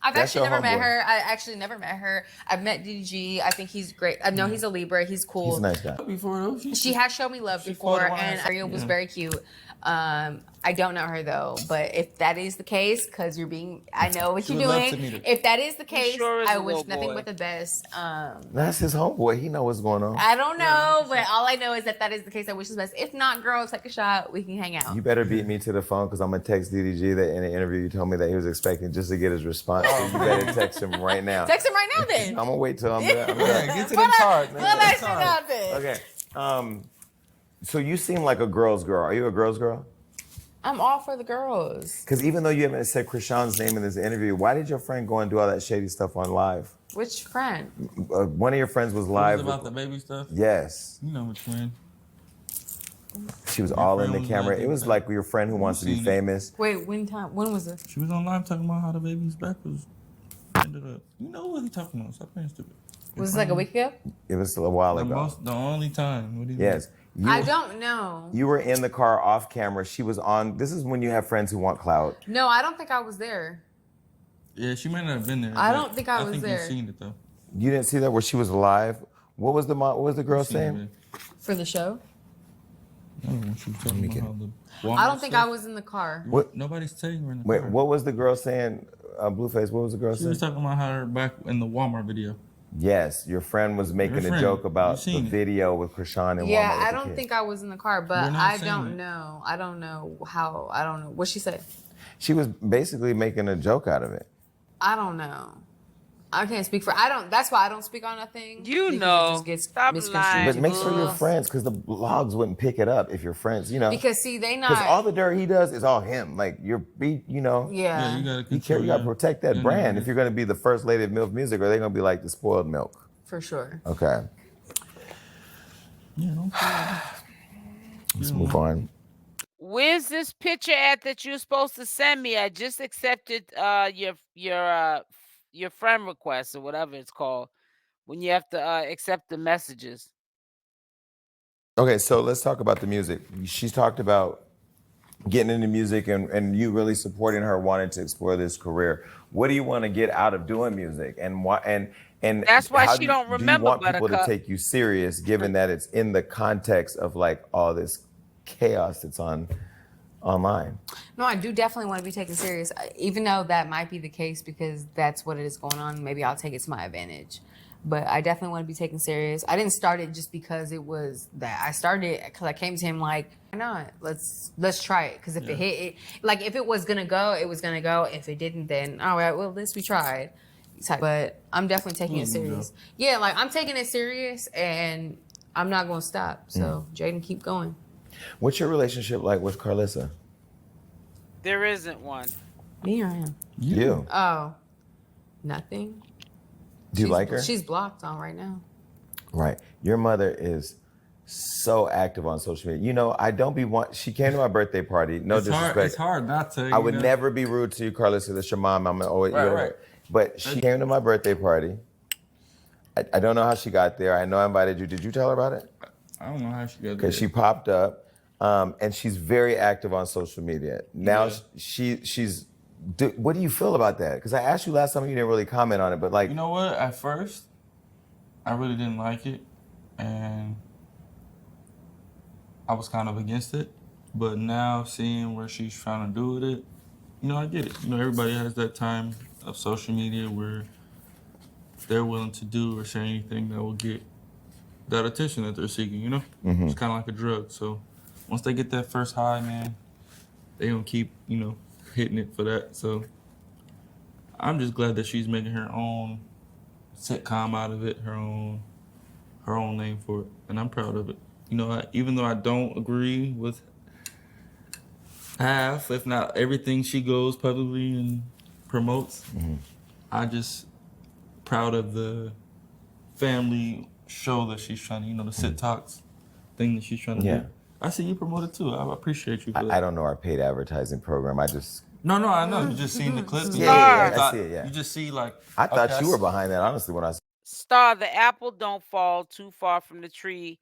I've actually never met her. I actually never met her. I've met DDG. I think he's great. I know he's a Libra. He's cool. He's a nice guy. She has shown me love before, and Ariel was very cute. I don't know her though, but if that is the case, because I know what you're doing. If that is the case, I wish nothing but the best. That's his homeboy. He know what's going on. I don't know, but all I know is that is the case. I wish the best. If not, girl, take a shot. We can hang out. You better beat me to the phone because I'm gonna text DDG that in the interview you told me that he was expecting just to get his response. So you better text him right now. Text him right now then. I'm gonna wait till I'm done. Get to the card. Okay. So you seem like a girl's girl. Are you a girl's girl? I'm all for the girls. Because even though you haven't said Chrisean's name in this interview, why did your friend go and do all that shady stuff on live? Which friend? One of your friends was live. About the baby stuff? Yes. You know which friend. She was all in the camera. It was like your friend who wants to be famous. Wait, when was it? She was on live talking about how the baby's back was ended up. You know what he talking about? Stop being stupid. Was it like a week ago? It was a while ago. The only time. What do you Yes. I don't know. You were in the car off camera. She was on. This is when you have friends who want clout. No, I don't think I was there. Yeah, she might not have been there. I don't think I was there. I think you've seen it though. You didn't see that where she was live? What was the girl saying? For the show? No, she was talking about I don't think I was in the car. What? Nobody's saying we're in the car. Wait, what was the girl saying? Blueface, what was the girl saying? She was talking about her back in the Walmart video. Yes, your friend was making a joke about the video with Chrisean and Walmart. Yeah, I don't think I was in the car, but I don't know. I don't know how. I don't know. What'd she say? She was basically making a joke out of it. I don't know. I can't speak for. I don't. That's why I don't speak on nothing. You know, it just gets stop misconstrued. lying. But make sure you're friends, because the blogs wouldn't pick it up if you're friends. You know, because see, they not. Because all the dirt he does is all him. Like you know. Yeah. You gotta protect that brand. If you're gonna be the first lady of MILF music, or they're gonna be like the spoiled milk. For sure. Okay. Yeah. Let's move on. Where's this picture at that you're supposed to send me? I just accepted your friend request or whatever it's called, when you have to accept the messages. Okay, so let's talk about the music. She's talked about getting into music and you really supporting her wanting to explore this career. What do you want to get out of doing music, and why? And that's why she don't remember. Do you want people Buttercup to take you serious, given that it's in the context of like all this chaos that's online? No, I do definitely want to be taken serious, even though that might be the case because that's what it is going on. Maybe I'll take it to my advantage, but I definitely want to be taken serious. I didn't start it just because it was that. I started it because I came to him like, why not? Let's try it. Because if it hit, it, like if it was gonna go, it was gonna go. If it didn't, then all right, well, at least we tried. But I'm definitely taking it serious. Yeah, like I'm taking it serious, and I'm not gonna stop. So Jaidyn, keep going. What's your relationship like with Carlissa? There isn't one. Me or him? You. Oh, nothing. Do you like her? She's blocked on right now. Right. Your mother is so active on social media. You know, I don't be she came to my birthday party. No disrespect. It's hard not to. I would never be rude to you, Carlos, because it's your mom. I'm always right. But she came to my birthday party. I don't know how she got there. I know I invited you. Did you tell her about it? I don't know how she got there. Because she popped up, and she's very active on social media. Now she's. What do you feel about that? Because I asked you last time, you didn't really comment on it, but like. You know what? At first, I really didn't like it, and I was kind of against it. But now seeing where she's trying to do with it, you know, I get it. You know, everybody has that time of social media where they're willing to do or say anything that will get that attention that they're seeking, you know? Mm-hmm. It's kind of like a drug. So once they get that first high, man, they gonna keep, you know, hitting it for that. So I'm just glad that she's making her own sitcom out of it, her own name for it, and I'm proud of it. You know, even though I don't agree with half, if not everything she goes publicly and promotes, I just proud of the family show that she's trying to, you know, the Sit Talks thing that she's trying to do. I see you promote it too. I appreciate you for that. I don't know our paid advertising program. I just... No, I know. You just seen the clip. I see it, You just see like... I thought you were behind that, honestly, when I... Star, the apple don't fall too far from the tree.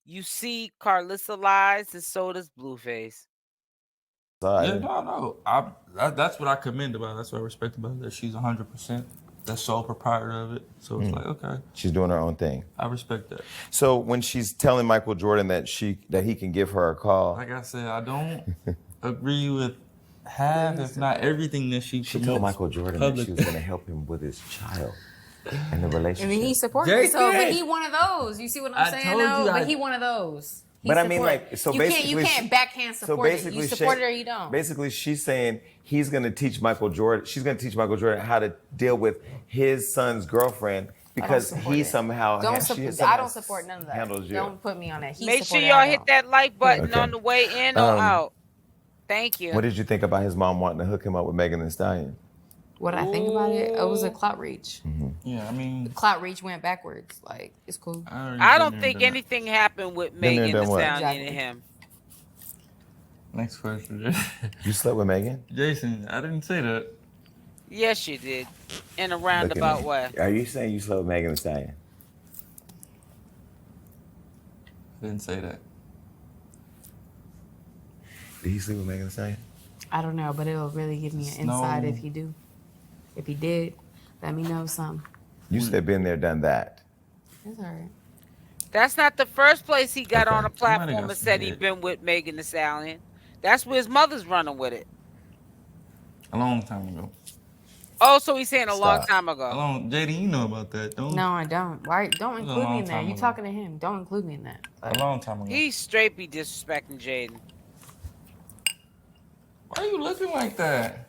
You see Carlissa lies, and so does Blueface. Yeah, no. That's what I commend about it. That's what I respect about it, that she's 100% the sole proprietor of it. So it's like, okay. She's doing her own thing. I respect that. So when she's telling Michael Jordan that he can give her a call... Like I said, I don't agree with half, if not everything that she told Michael Jordan that she was going to help him with his child and the relationship. I mean, he supported so, but he one of those. You see what I'm saying? No, but he one of those. But I mean, like, so basically... You can't backhand support it. You support it or you don't. Basically, she's saying he's going to teach Michael Jordan... She's going to teach Michael Jordan how to deal with his son's girlfriend because he somehow... I don't support none of that. Don't put me on that. Make sure y'all hit that like button on the way in or out. Thank you. What did you think about his mom wanting to hook him up with Megan Thee Stallion? What I think about it? It was a clout reach. Mm-hmm. Yeah, I mean... The clout reach went backwards. Like, it's cool. I don't think anything happened with Megan Thee Stallion and him. Next question. You slept with Megan? Jason, I didn't say that. Yes, you did. In a roundabout way. Are you saying you slept with Megan Thee Stallion? I didn't say that. Did he sleep with Megan Thee Stallion? I don't know, but it'll really give me an insight if he do. If he did, let me know something. You said been there, done that. That's all right. That's not the first place he got on a platform and said he'd been with Megan Thee Stallion. That's where his mother's running with it. A long time ago. Oh, so he's saying a long time ago. Jaidyn, you know about that, don't you? No, I don't. Why? Don't include me in that. You talking to him. Don't include me in that. A long time ago. He's straight be disrespecting Jaidyn. Why are you looking like that?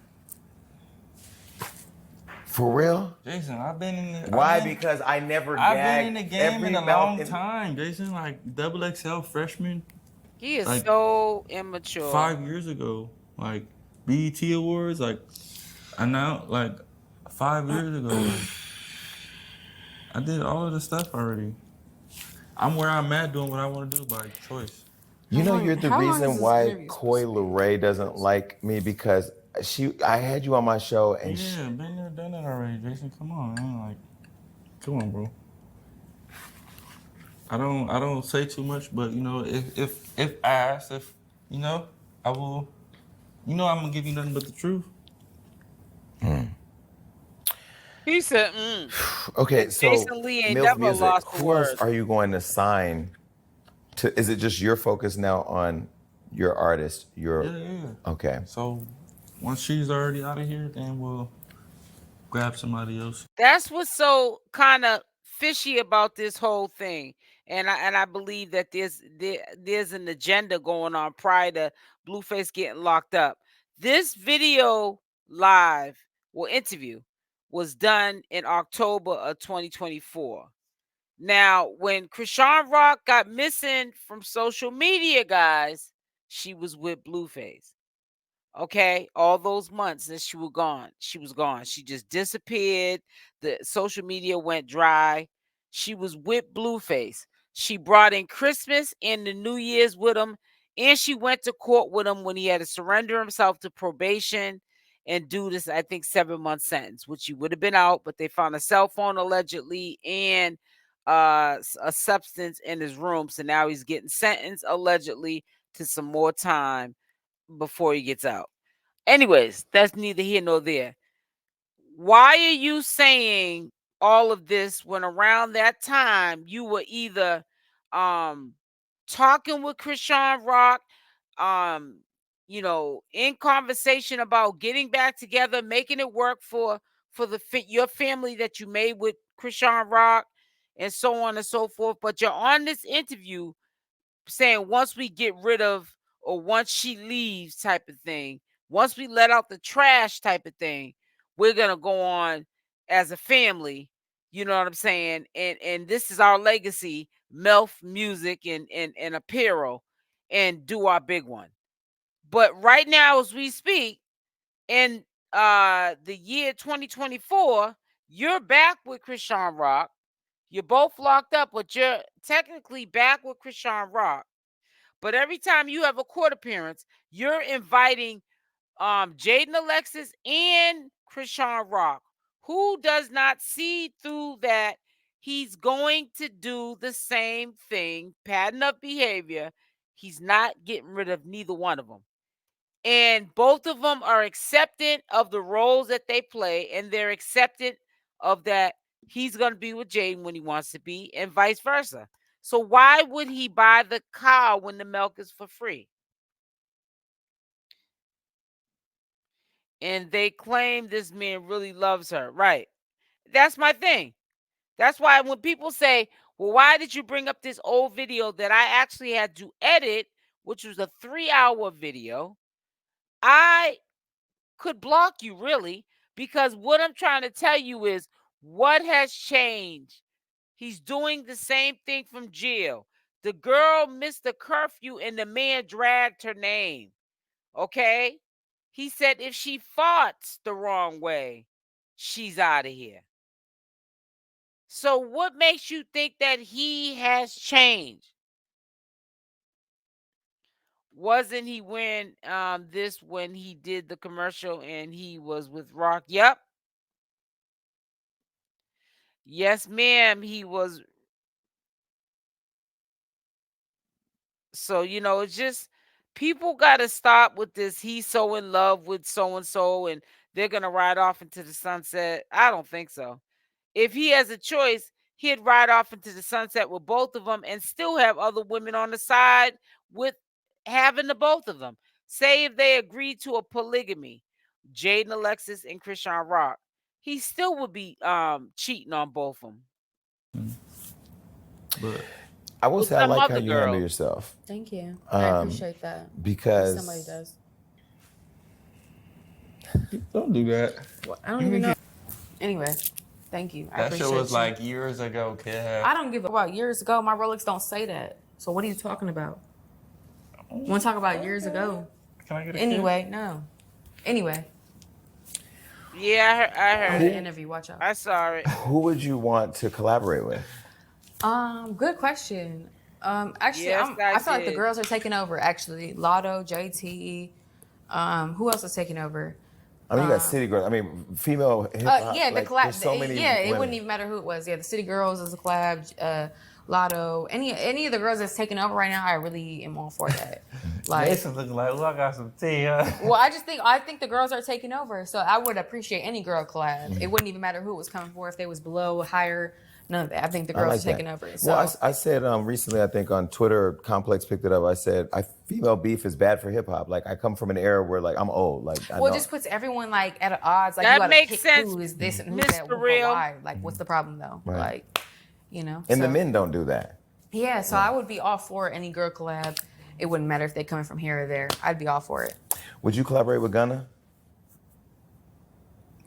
For real? Jason, I've been in the... Why? Because I never gagged. I've been in the game in a long time, Jason. Like, XXL freshman. He is like, so immature. 5 years ago. Like, BET Awards, like, I know, like, 5 years ago. Like, I did all of the stuff already. I'm where I'm at doing what I want to do by choice. You know, you're the reason why Coi Leray doesn't like me because I had you on my show and been there, done that already, Jason. Come on, man. Like, come on, bro. I don't say too much, but you know, if asked, you know, I will. You know, I'm gonna give you nothing but the truth. He said, Okay, so Jason Lee ain't never lost who else are you going to sign? Is it just your focus now on your artist? Yeah. Okay. So once she's already out of here, then we'll grab somebody else. That's what's so kind of fishy about this whole thing. And I believe that there's an agenda going on prior to Blueface getting locked up. This video live or interview was done in October of 2024. Now, when CashApp got missing from social media, guys, she was with Blueface. Okay, all those months that she was gone. She just disappeared. The social media went dry. She was with Blueface. She brought in Christmas and the New Year's with him, and she went to court with him when he had to surrender himself to probation and do this, I think, 7-month sentence, which he would have been out, but they found a cell phone allegedly and a substance in his room. So now he's getting sentenced allegedly to some more time before he gets out. Anyways, that's neither here nor there. Why are you saying all of this when around that time you were either talking with Chrisean Rock, in conversation about getting back together, making it work for your family that you made with Chrisean Rock, and so on and so forth. But you're on this interview saying once we get rid of, or once she leaves type of thing, once we let out the trash type of thing, we're gonna go on as a family. You know what I'm saying? And this is our legacy, MILF music and apparel, and do our big one. But right now, as we speak, in the year 2024, you're back with Chrisean Rock. You're both locked up, but you're technically back with Chrisean Rock. But every time you have a court appearance, you're inviting Jaidyn, Alexis, and Chrisean Rock, who does not see through that he's going to do the same thing, pattern of behavior. He's not getting rid of neither one of them. And both of them are acceptant of the roles that they play, and they're acceptant of that he's going to be with Jaidyn when he wants to be, and vice versa. So why would he buy the cow when the milk is for free? And they claim this man really loves her. Right. That's my thing. That's why when people say, well, why did you bring up this old video that I actually had to edit, which was a 3-hour video, I could block you, really, because what I'm trying to tell you is what has changed. He's doing the same thing from jail. The girl missed the curfew and the man dragged her name. Okay? He said if she farts the wrong way, she's out of here. So what makes you think that he has changed? Wasn't he when when he did the commercial and he was with Rock? Yep. Yes, ma'am, he was. So, it's just people got to stop with this. He's so in love with so and so and they're going to ride off into the sunset. I don't think so. If he has a choice, he'd ride off into the sunset with both of them and still have other women on the side with having the both of them. Say if they agreed to a polygamy, Jaidyn, Alexis, and Chrisean Rock, he still would be cheating on both of them. But I will say I like how you handle yourself. Thank you. I appreciate that. Because somebody does. Don't do that. Well, I don't even know. Anyway, thank you. I appreciate That shit was you. like years ago, kid. I don't give a about years ago. My Rolex don't say that. So what are you talking about? You want to talk about years ago? Can I get a Anyway, kid? no. Anyway. Yeah, I heard the interview. Watch out. I saw it. Who would you want to collaborate with? Good question. Actually, Yes, I feel like the girls are taking over. Actually, Lotto, JT. Who else is taking over? I mean, you got City Girls. I mean, female hip hop. Yeah, the collab. There's so many it women. wouldn't even matter who it was. Yeah, the City Girls is a collab. Lotto, any of the girls that's taking over right now, I really am all for that. Like, Jason's looking like, I got some tea, huh? Well, I think the girls are taking over, so I would appreciate any girl collab. Mm-hmm. It wouldn't even matter who it was coming for, if they was below, higher, none of that. I think the girls are taking over. So. Well, I said recently, I think on Twitter, Complex picked it up. I said, female beef is bad for hip hop. Like, I come from an era where, like, I'm old. Like, it just puts everyone like at odds. Like, that you gotta makes pick sense. who is this and who's that. Why? Like, what's the problem though? Right. Like, And the men don't do that. Yeah, so I would be all for any girl collab. It wouldn't matter if they're coming from here or there. I'd be all for it. Would you collaborate with Gunna?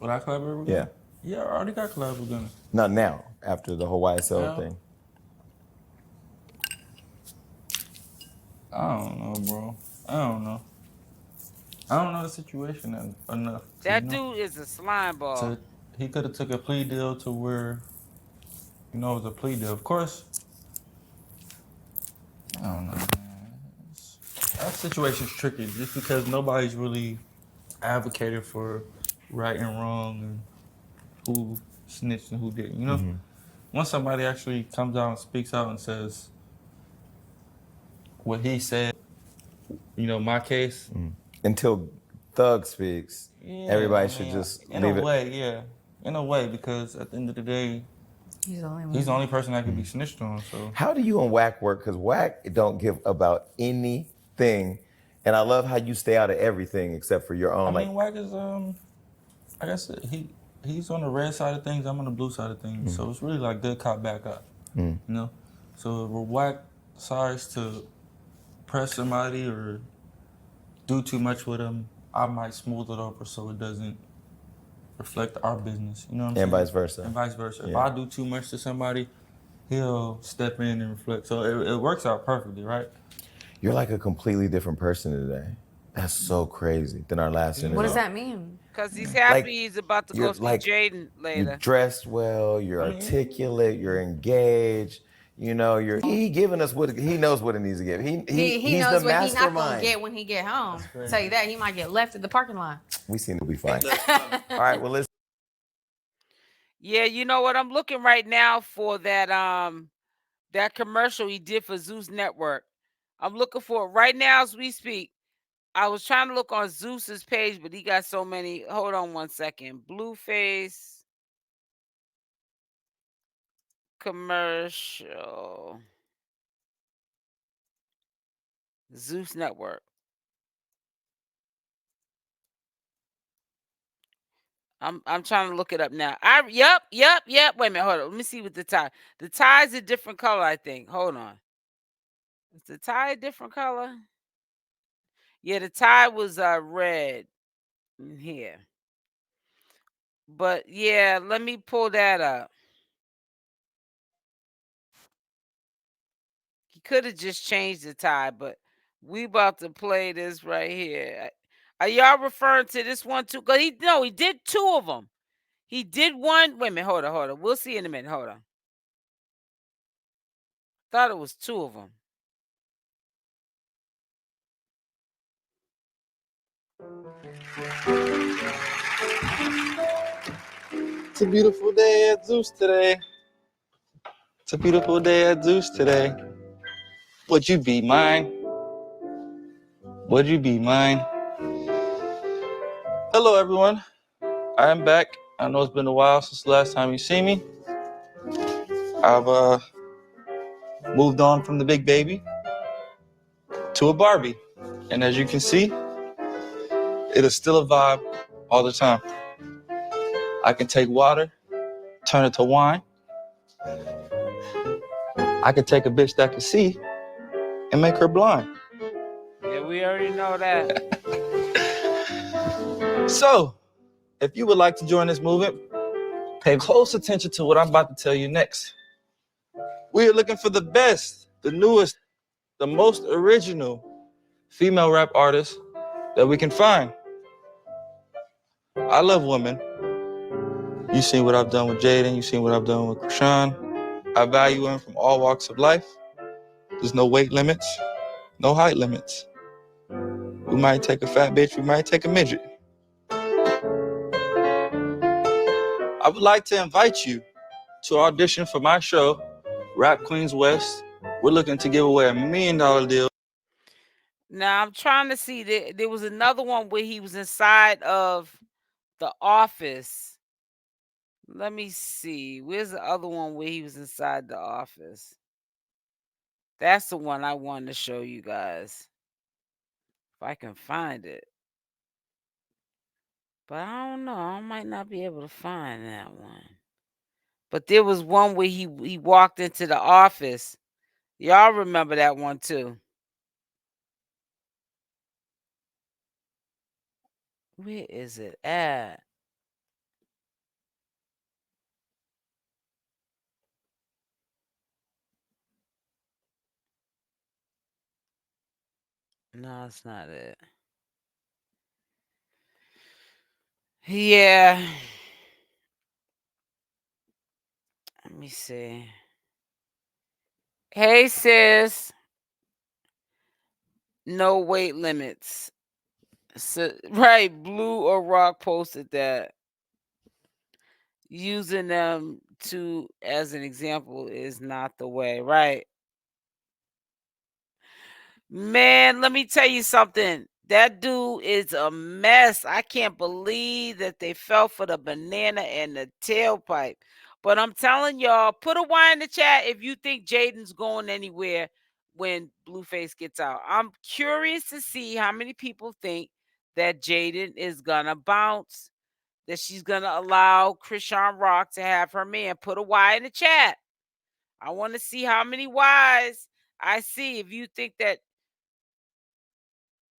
Would I collaborate with Gunna? Yeah. Yeah, I already got collaborated with Gunna. Not now, after the whole YSL thing. I don't know, bro. I don't know the situation enough. That dude is a slime ball. So he could have took a plea deal to where, it was a plea deal. Of course, I don't know, man. That situation's tricky just because nobody's really advocated for right and wrong and who snitched and who didn't. You know, once somebody actually comes out and speaks out and says what he said, you know, my case. Until Thug speaks, everybody should just in leave a it. way, yeah, in a way, because at the end of the day, he's the only person that could be snitched on. So how do you and Wack work? Because Wack don't give about anything, and I love how you stay out of everything except for your own. I mean, Wack is I guess he's on the red side of things. I'm on the blue side of things. So it's really like good cop, bad cop. You know, so if Wack decides to press somebody or do too much with them, I might smooth it over so it doesn't reflect our business. You know what I'm saying? And vice versa. And vice versa. Yeah. If I do too much to somebody, he'll step in and reflect. So it works out perfectly, right? You're like a completely different person today. That's so crazy than our last interview. What does that mean? Because he's happy Like, he's about to you're go see like- Jaidyn later. You're dressed well, you're articulate, you're engaged. You know, he giving us what he knows what it needs to give. He's knows the what he's not mastermind. gonna get when he get home. Tell you that he might get left at the parking lot. We seem to be fine. All right, well, listen. Yeah, you know what? I'm looking right now for that commercial he did for Zeus Network. I'm looking for it right now as we speak. I was trying to look on Zeus's page, but he got so many. Hold on one second. Blueface commercial. Zeus Network. I'm trying to look it up now. Yep. Wait a minute, hold on. Let me see what the tie. The tie is a different color, I think. Hold on. Is the tie a different color? Yeah, the tie was red in here. But yeah, let me pull that up. He could have just changed the tie, but we about to play this right here. Are y'all referring to this one too? Cause he did two of them. He did one. Wait a minute, hold on. We'll see in a minute. Hold on. Thought it was two of them. It's a beautiful day at Zeus today. It's a beautiful day at Zeus today. Would you be mine? Would you be mine? Hello, everyone. I am back. I know it's been a while since the last time you see me. I've moved on from the big baby to a Barbie. And as you can see, it is still a vibe all the time. I can take water, turn it to wine. I can take a bitch that can see and make her blind. Yeah, we already know that. So, if you would like to join this movement, pay close attention to what I'm about to tell you next. We are looking for the best, the newest, the most original female rap artists that we can find. I love women. You've seen what I've done with Jaidyn. You've seen what I've done with Chrisean. I value women from all walks of life. There's no weight limits, no height limits. We might take a fat bitch, we might take a midget. I would like to invite you to audition for my show, Rap Queens West. We're looking to give away $1 million deal. Now I'm trying to see there was another one where he was inside of the office. Let me see. Where's the other one where he was inside the office? That's the one I wanted to show you guys. If I can find it. But I don't know. I might not be able to find that one. But there was one where he walked into the office. Y'all remember that one too. Where is it at? No, it's not it. Yeah. Let me see. Hey, sis. No weight limits. So, right, Blue or Rock posted that. Using them to as an example is not the way, right? Man, let me tell you something. That dude is a mess. I can't believe that they fell for the banana and the tailpipe. But I'm telling y'all, put a Y in the chat if you think Jaidyn's going anywhere when Blueface gets out. I'm curious to see how many people think that Jaidyn is gonna bounce, that she's gonna allow Chrisean Rock to have her man. Put a Y in the chat. I want to see how many Y's I see. If you think that,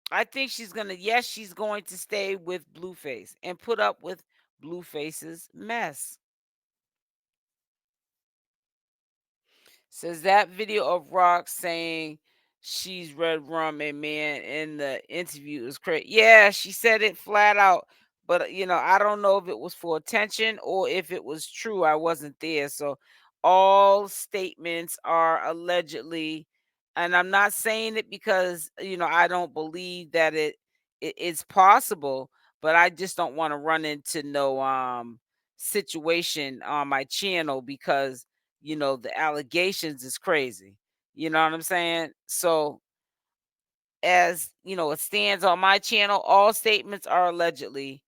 I think she's gonna, yes, she's going to stay with Blueface and put up with Blueface's mess. Says that video of Rock saying she's red rum and man in the interview is crazy. Yeah, she said it flat out. But I don't know if it was for attention or if it was true. I wasn't there. So all statements are allegedly, and I'm not saying it because I don't believe that it's possible, but I just don't want to run into no situation on my channel because the allegations is crazy. You know what I'm saying? So as it stands on my channel, all statements are allegedly.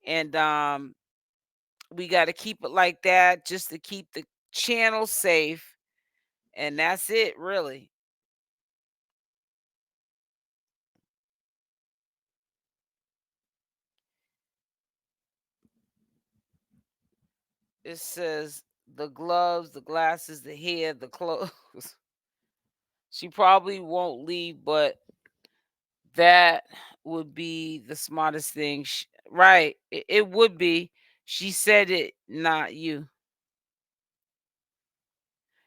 And we got to keep it like that just to keep the channel safe. And that's it, really. It says the gloves, the glasses, the hair, the clothes. She probably won't leave, but that would be the smartest thing. Right. It would be. She said it, not you.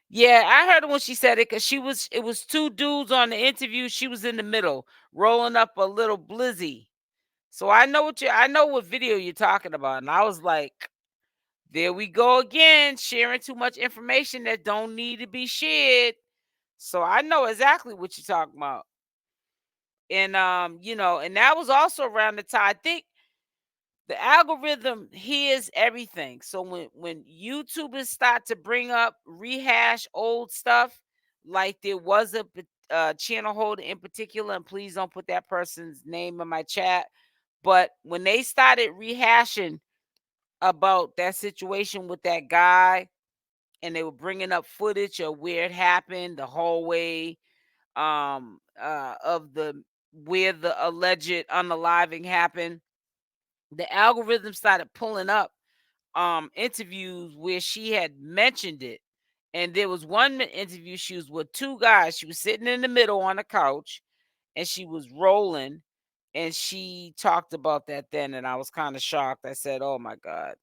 Yeah, I heard her when she said it because it was two dudes on the interview. She was in the middle, rolling up a little blizzy. So I know what video you're talking about. And I was like, there we go again, sharing too much information that don't need to be shared. So I know exactly what you're talking about. And and that was also around the time, I think the algorithm hears everything. So when YouTubers start to bring up rehash old stuff, like there was a channel holder in particular, and please don't put that person's name in my chat, but when they started rehashing about that situation with that guy, and they were bringing up footage of where it happened, the hallway, of the where the alleged unaliving happened, the algorithm started pulling up interviews where she had mentioned it. And there was one interview, she was with two guys. She was sitting in the middle on a couch and she was rolling, and she talked about that then. And I was kind of shocked. I said, oh my God.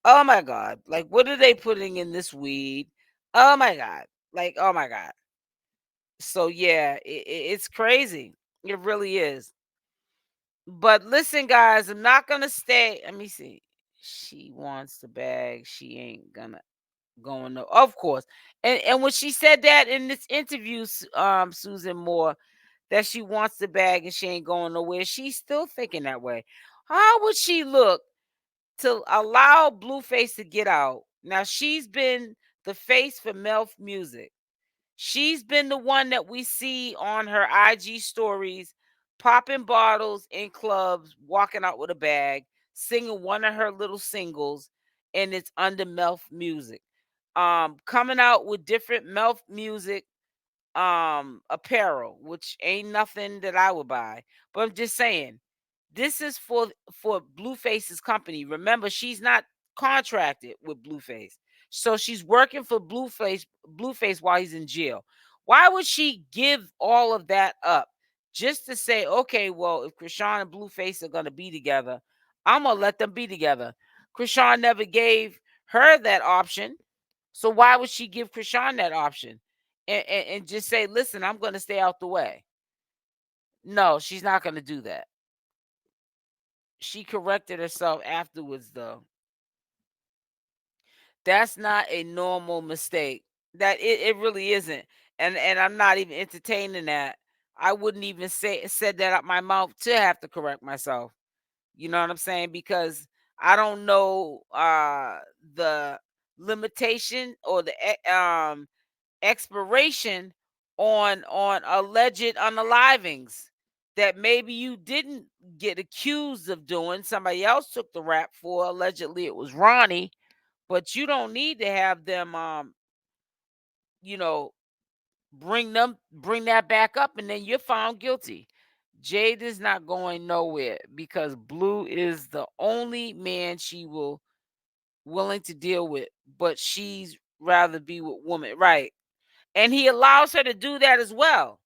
Oh my God. Like, what are they putting in this weed? Oh my God. Like, oh my God. So yeah, it's crazy. It really is. But listen, guys, I'm not gonna stay. Let me see. She wants the bag. She ain't gonna going to, of course. And when she said that in this interview, Susan Moore, that she wants the bag and she ain't going nowhere, she's still thinking that way. How would she look to allow Blueface to get out? Now she's been the face for Melf Music. She's been the one that we see on her IG stories, popping bottles in clubs, walking out with a bag, singing one of her little singles, and it's under Melf Music. Coming out with different Melf Music apparel, which ain't nothing that I would buy. But I'm just saying, this is for Blueface's company. Remember, she's not contracted with Blueface. So she's working for Blueface while he's in jail. Why would she give all of that up just to say, okay, well, if Chrisean and Blueface are going to be together, I'm going to let them be together. Chrisean never gave her that option. So why would she give Chrisean that option and just say, listen, I'm going to stay out the way? No, she's not going to do that. She corrected herself afterwards, though. That's not a normal mistake. That it really isn't. And I'm not even entertaining that. I wouldn't even said that out my mouth to have to correct myself. You know what I'm saying? Because I don't know the limitation or the expiration on alleged unalivings that maybe you didn't get accused of doing. Somebody else took the rap for. Allegedly it was Ronnie, but you don't need to have them you know, bring that back up, and then you're found guilty. Jade is not going nowhere because Blue is the only man she will willing to deal with, but she's rather be with women, right? And he allows her to do that as well.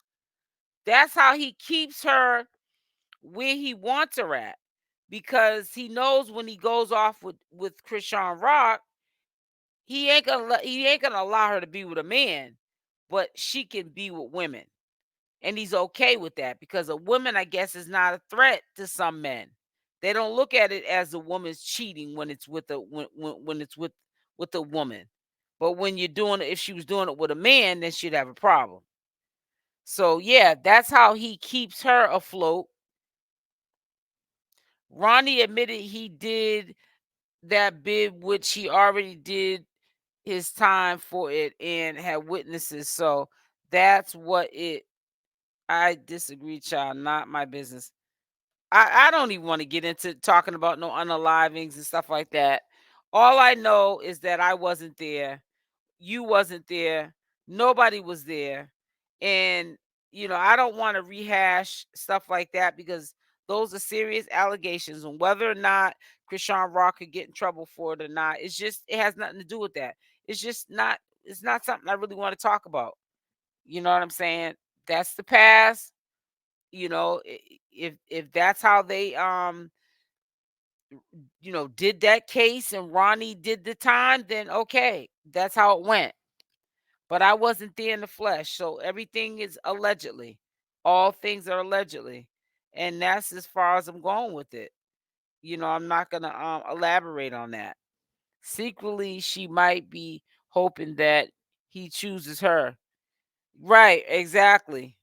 That's how he keeps her where he wants her at, because he knows when he goes off with Chrisean Rock, he ain't gonna allow her to be with a man, but she can be with women. And he's okay with that because a woman, I guess, is not a threat to some men. They don't look at it as a woman's cheating when it's with a when it's with a woman. But when you're doing it, if she was doing it with a man, then she'd have a problem. So yeah, that's how he keeps her afloat. Ronnie admitted he did that bid, which he already did his time for it and had witnesses. So that's what it. I disagree, child. Not my business. I don't even want to get into talking about no unalivings and stuff like that. All I know is that I wasn't there. You wasn't there. Nobody was there. And, I don't want to rehash stuff like that because those are serious allegations. And whether or not Chrisean Rock could get in trouble for it or not, it has nothing to do with that. It's not something I really want to talk about. You know what I'm saying? That's the past. If that's how they did that case and Ronnie did the time, then okay, that's how it went. But I wasn't there in the flesh, so everything is allegedly. All things are allegedly, and that's as far as I'm going with it. I'm not gonna elaborate on that. Secretly, she might be hoping that he chooses her. Right, exactly.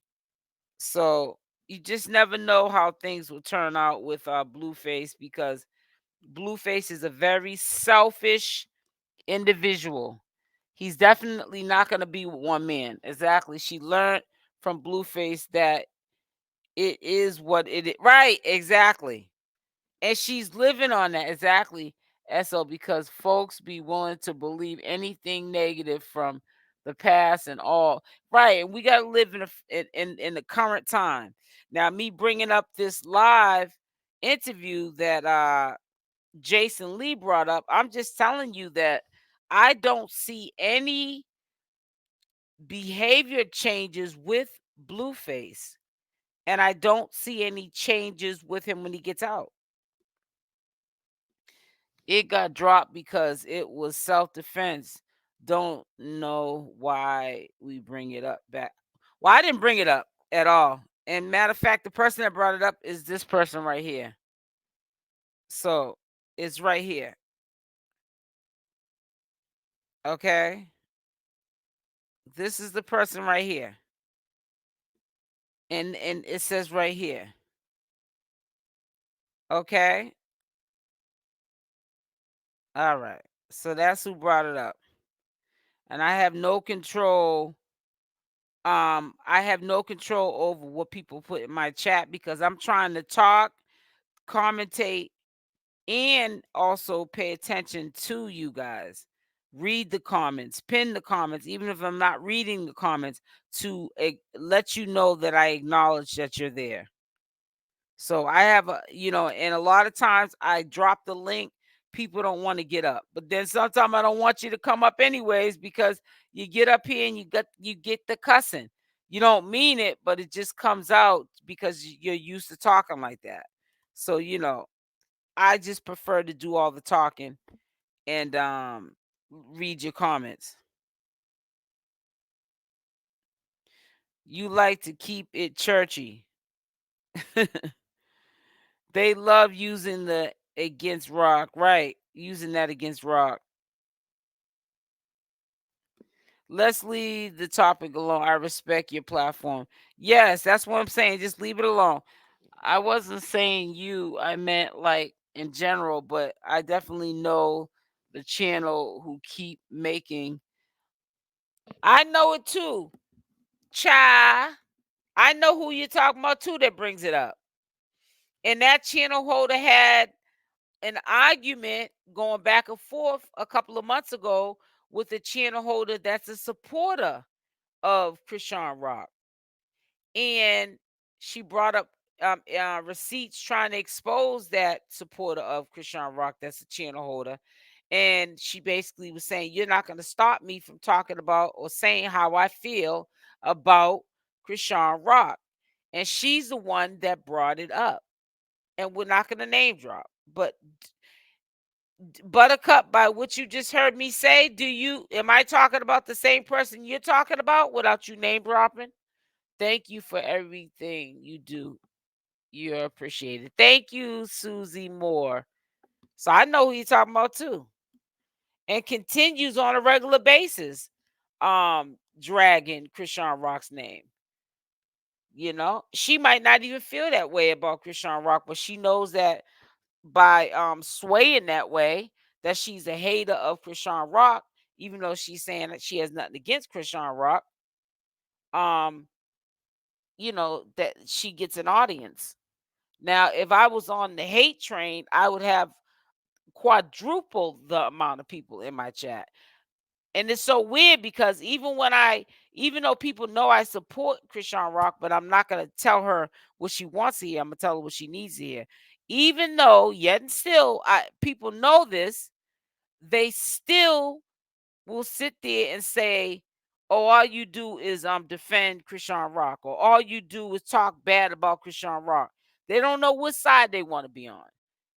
So you just never know how things will turn out with Blueface, because Blueface is a very selfish individual. He's definitely not going to be with one man. Exactly. She learned from Blueface that it is what it is. Right. Exactly. And she's living on that. Exactly. So because folks be willing to believe anything negative from the past and all. Right. And we got to live in the current time. Now, me bringing up this live interview that Jason Lee brought up, I'm just telling you that I don't see any behavior changes with Blueface, and I don't see any changes with him when he gets out. It got dropped because it was self-defense. Don't know why we bring it up back. Well, I didn't bring it up at all. And matter of fact, the person that brought it up is this person right here. So it's right here. Okay. This is the person right here. And it says right here. Okay. All right. So that's who brought it up. And I have no control. I have no control over what people put in my chat because I'm trying to talk, commentate, and also pay attention to you guys. Read the comments, pin the comments, even if I'm not reading the comments, to let you know that I acknowledge that you're there. So I have and a lot of times I drop the link. People don't want to get up, but then sometimes I don't want you to come up anyways because you get up here and you get the cussing. You don't mean it, but it just comes out because you're used to talking like that. So I just prefer to do all the talking and read your comments. You like to keep it churchy. They love using the against Rock, right? Using that against Rock. Let's leave the topic alone. I respect your platform. Yes, that's what I'm saying. Just leave it alone. I wasn't saying you. I meant like in general, but I definitely know the channel who keep making. I know it too. Cha. I know who you're talking about too that brings it up. And that channel holder had an argument going back and forth a couple of months ago with a channel holder that's a supporter of Chrisean Rock. And she brought up receipts trying to expose that supporter of Chrisean Rock that's a channel holder. And she basically was saying, you're not going to stop me from talking about or saying how I feel about Chrisean Rock. And she's the one that brought it up. And we're not going to name drop. But Buttercup, by what you just heard me say, am I talking about the same person you're talking about without you name dropping? Thank you for everything you do. You're appreciated. Thank you, Susie Moore. So I know who you're talking about too. And continues on a regular basis, dragging Chrisean Rock's name. You know, she might not even feel that way about Chrisean Rock, but she knows that by swaying that way, that she's a hater of Chrisean Rock, even though she's saying that she has nothing against Chrisean Rock. You know, that she gets an audience. Now, if I was on the hate train, I would have quadruple the amount of people in my chat. And it's so weird because even though people know I support Chrisean Rock, but I'm not going to tell her what she wants to hear. I'm going to tell her what she needs to hear. Even though, yet and still, people know this, they still will sit there and say, oh, all you do is defend Chrisean Rock, or all you do is talk bad about Chrisean Rock. They don't know what side they want to be on.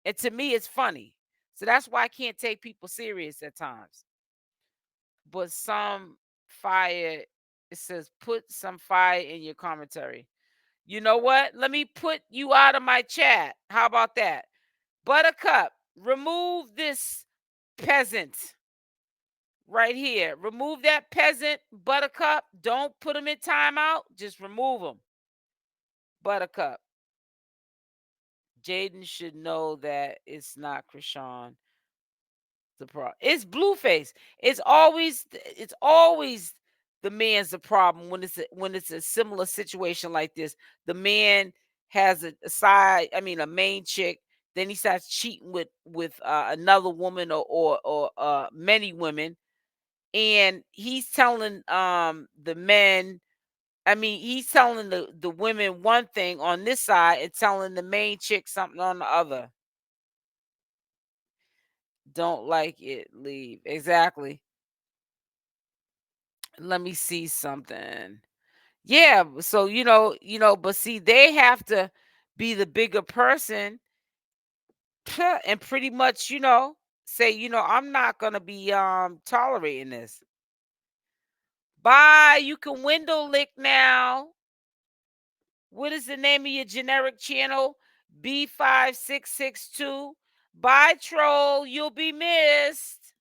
And to me, it's funny. So that's why I can't take people serious at times. But some fire, it says, put some fire in your commentary. You know what? Let me put you out of my chat. How about that? Buttercup, remove this peasant right here. Remove that peasant, Buttercup. Don't put him in timeout. Just remove him. Buttercup. Jaidyn should know that it's not Chrisean. It's Blueface. It's always the man's the problem when it's a similar situation like this. The man has a main chick, then he starts cheating with another woman or many women, and he's telling the men. He's telling the women one thing on this side and telling the main chick something on the other. Don't like it, leave. Exactly. Let me see something. Yeah, so but see, they have to be the bigger person and pretty much, say, I'm not gonna be tolerating this. Bye. You can window lick now. What is the name of your generic channel? B5662. Bye, troll. You'll be missed.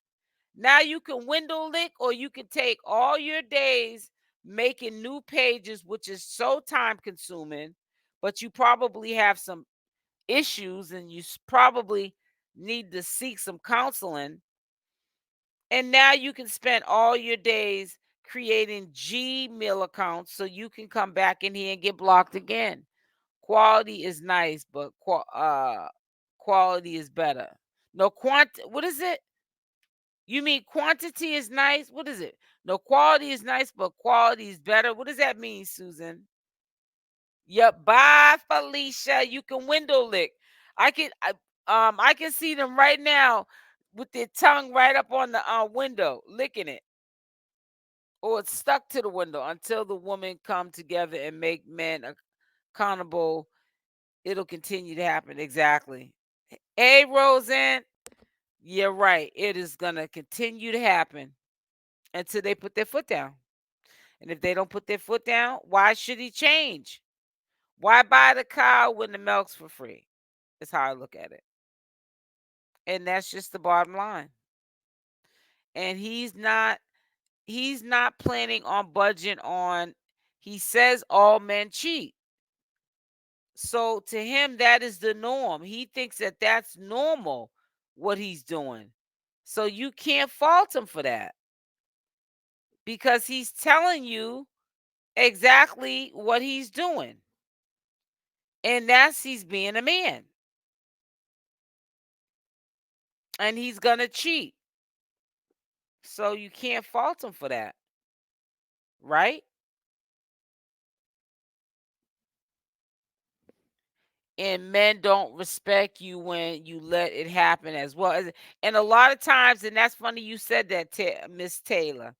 Now you can window lick, or you can take all your days making new pages, which is so time consuming, but you probably have some issues and you probably need to seek some counseling. And now you can spend all your days creating Gmail accounts so you can come back in here and get blocked again. Quality is nice, but quality is better. No, what is it? You mean quantity is nice? What is it? No, quality is nice, but quality is better. What does that mean, Susan? Yep. Bye, Felicia. You can window lick. I can see them right now with their tongue right up on the window, licking it. Or it's stuck to the window until the women come together and make men accountable. It'll continue to happen. Exactly. Hey, Roseanne. You're right. It is going to continue to happen until they put their foot down. And if they don't put their foot down, why should he change? Why buy the cow when the milk's for free? That's how I look at it. And that's just the bottom line. And he's not he's not planning on budging on. He says all men cheat. So to him, that is the norm. He thinks that that's normal, what he's doing. So you can't fault him for that, because he's telling you exactly what he's doing. And that's, he's being a man. And he's going to cheat. So you can't fault him for that. Right? And men don't respect you when you let it happen as well. And a lot of times, and that's funny you said that, Miss Taylor,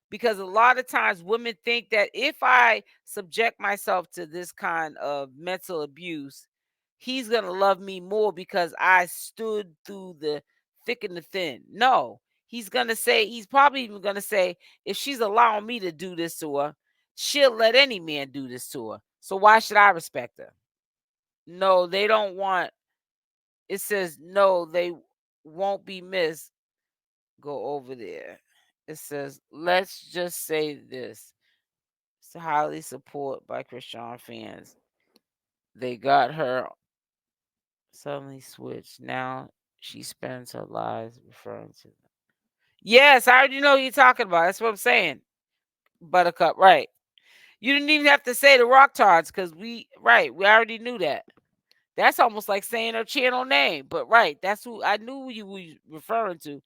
because a lot of times women think that if I subject myself to this kind of mental abuse, he's going to love me more because I stood through the thick and the thin. No, he's probably even going to say, if she's allowing me to do this to her, she'll let any man do this to her. So why should I respect her? No, they don't want. It says, no, they won't be missed. Go over there. It says, let's just say this. It's highly supported by Chrisean fans. They got her suddenly switched. Now she spends her lives referring to them. Yes, I already know who you're talking about. That's what I'm saying. Buttercup, right. You didn't even have to say the Rock Tards, because we already knew that. That's almost like saying her channel name. But right, that's who I knew you were referring to.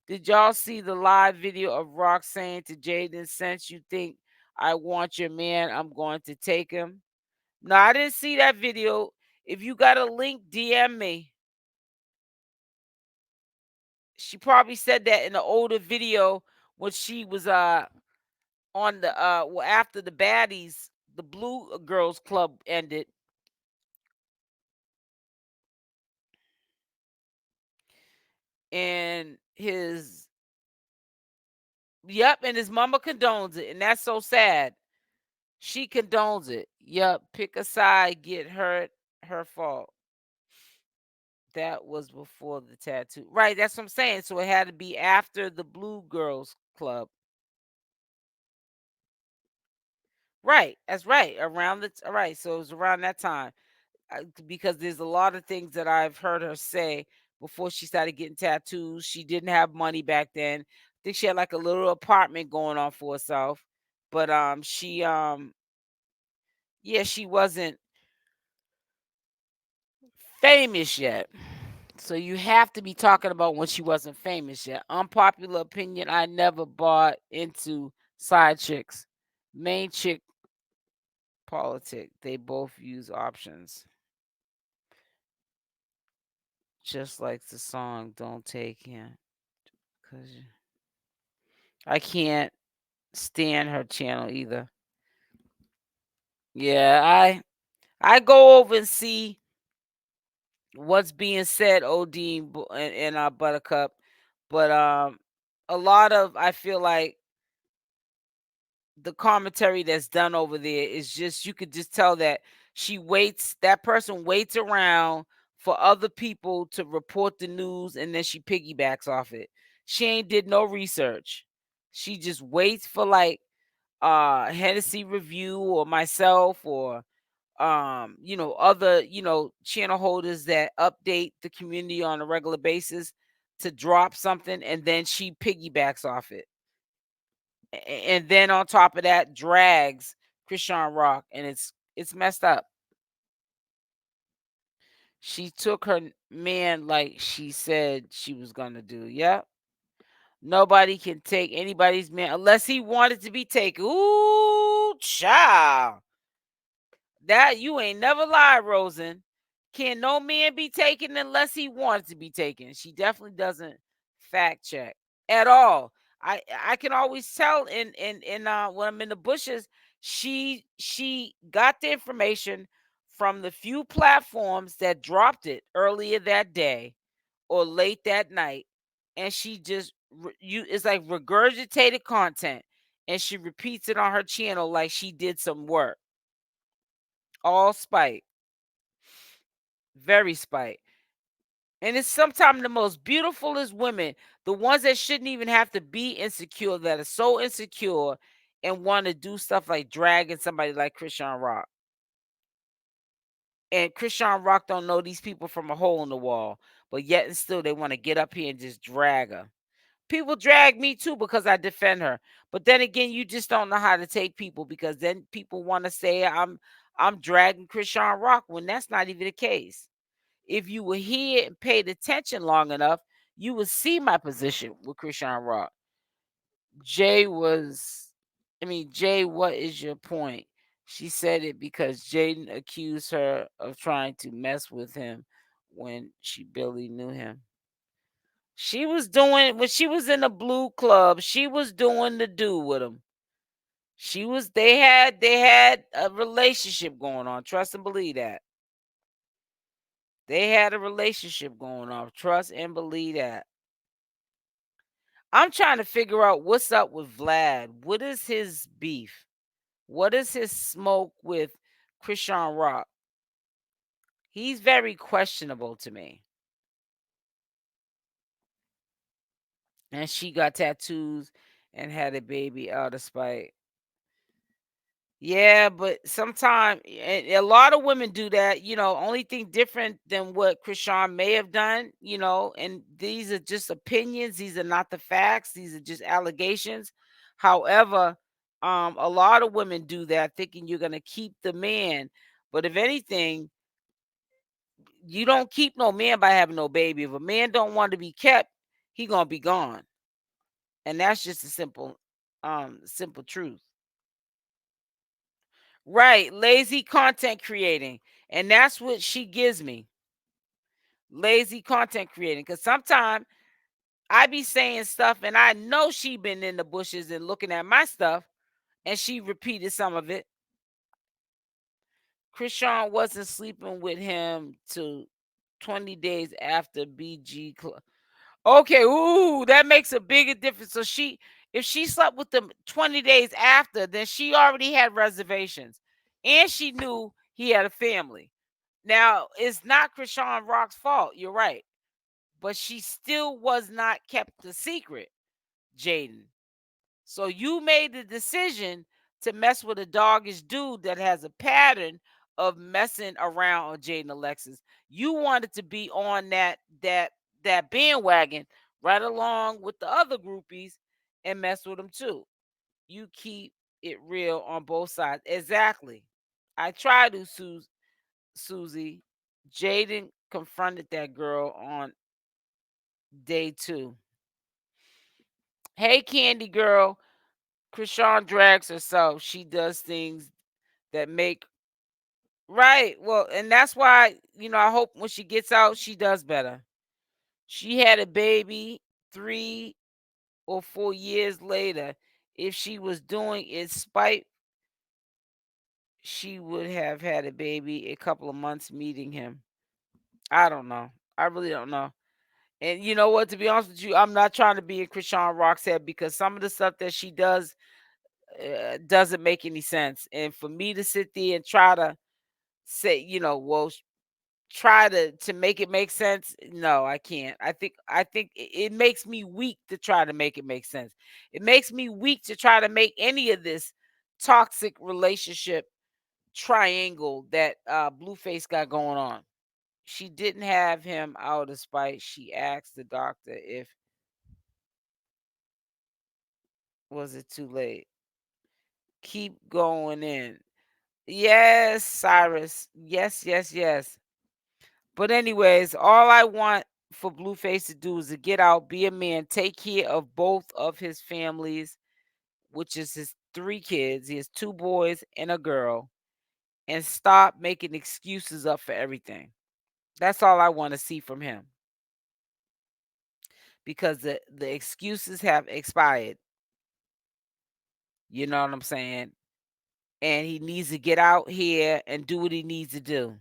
Did y'all see the live video of Rock saying to Jaidyn, since you think I want your man, I'm going to take him? No, I didn't see that video. If you got a link, DM me. She probably said that in the older video when she was on the after the baddies, the Blue Girls Club ended. And his and his mama condones it, and that's so sad. She condones it. Pick a side, get hurt, her fault. That was before the tattoo. Right, that's what I'm saying. So it had to be after the Blue Girls Club. Right, that's right. All right, so it was around that time. Because there's a lot of things that I've heard her say before she started getting tattoos. She didn't have money back then. I think she had like a little apartment going on for herself. But she she wasn't famous yet. So you have to be talking about when she wasn't famous yet. Unpopular opinion, I never bought into side chicks. Main chick politic. They both use options. Just like the song Don't Take Him. Cause I can't stand her channel either. Yeah, I go over and see what's being said, Odine and our Buttercup. But a lot of, I feel like, the commentary that's done over there is just, you could just tell that that person waits around for other people to report the news, and then she piggybacks off it. She ain't did no research. She just waits for like Hennessy Review or myself or other channel holders that update the community on a regular basis to drop something, and then she piggybacks off it. And then on top of that, drags Chrisean Rock, and it's messed up. She took her man like she said she was gonna do. Yep. Nobody can take anybody's man unless he wanted to be taken. Ooh, child. That you ain't never lied, Rosen. Can no man be taken unless he wanted to be taken? She definitely doesn't fact check at all. I can always tell in when I'm in the bushes, she got the information from the few platforms that dropped it earlier that day or late that night, and she just it's like regurgitated content, and she repeats it on her channel like she did some work. All spite. Very spite. And it's sometimes the most beautifulest women, the ones that shouldn't even have to be insecure, that are so insecure and want to do stuff like dragging somebody like Chrisean Rock. And Chrisean Rock don't know these people from a hole in the wall, but yet and still they want to get up here and just drag her. People drag me too because I defend her. But then again, you just don't know how to take people, because then people want to say I'm dragging Chrisean Rock when that's not even the case. If you were here and paid attention long enough, you would see my position with Chrisean Rock. Jay, what is your point? She said it because Jaidyn accused her of trying to mess with him when she barely knew him. She was doing, when she was in the Blue Club, she was doing the do with him. They had a relationship going on. Trust and believe that. They had a relationship going on. Trust and believe that. I'm trying to figure out what's up with Vlad. What is his beef? What is his smoke with Chrisean Rock? He's very questionable to me. And she got tattoos and had a baby out of spite. Yeah, but sometimes a lot of women do that. Only thing different than what Chrisean may have done. And these are just opinions. These are not the facts. These are just allegations. However, a lot of women do that, thinking you're gonna keep the man. But if anything, you don't keep no man by having no baby. If a man don't want to be kept, he gonna be gone. And that's just a simple truth. Right, lazy content creating. And that's what she gives me. Lazy content creating. Because sometimes I be saying stuff and I know she been in the bushes and looking at my stuff, and she repeated some of it. Chrisean wasn't sleeping with him till 20 days after BG Club. Okay, ooh, that makes a bigger difference. So if she slept with them 20 days after, then she already had reservations. And she knew he had a family. Now, it's not Chrisean Rock's fault. You're right. But she still was not kept a secret, Jaidyn. So you made the decision to mess with a doggish dude that has a pattern of messing around on Jaidyn, Alexis. You wanted to be on that bandwagon right along with the other groupies and mess with them too. You keep it real on both sides. Exactly. I try to, Susie. Jaidyn confronted that girl on day 2. Hey, Candy Girl. Chrisean drags herself. She does things that make right. Well, and that's why, I hope when she gets out, she does better. She had a baby 3 or 4 years later. If she was doing it spite, she would have had a baby a couple of months meeting him. I don't know. I really don't know. And you know what? To be honest with you, I'm not trying to be in Chrisean Rock's head, because some of the stuff that she does doesn't make any sense. And for me to sit there and try to say, try to make it make sense, no, I can't. I think it makes me weak to try to make it make sense. It makes me weak to try to make any of this toxic relationship triangle that Blueface got going on. She didn't have him out of spite. She asked the doctor if was it too late. Keep going in. Yes, Cyrus. Yes, yes, yes. But anyways, all I want for Blueface to do is to get out, be a man, take care of both of his families, which is his 3 kids. He has 2 boys and a girl, and stop making excuses up for everything. That's all I want to see from him, because the excuses have expired. You know what I'm saying? And he needs to get out here and do what he needs to do.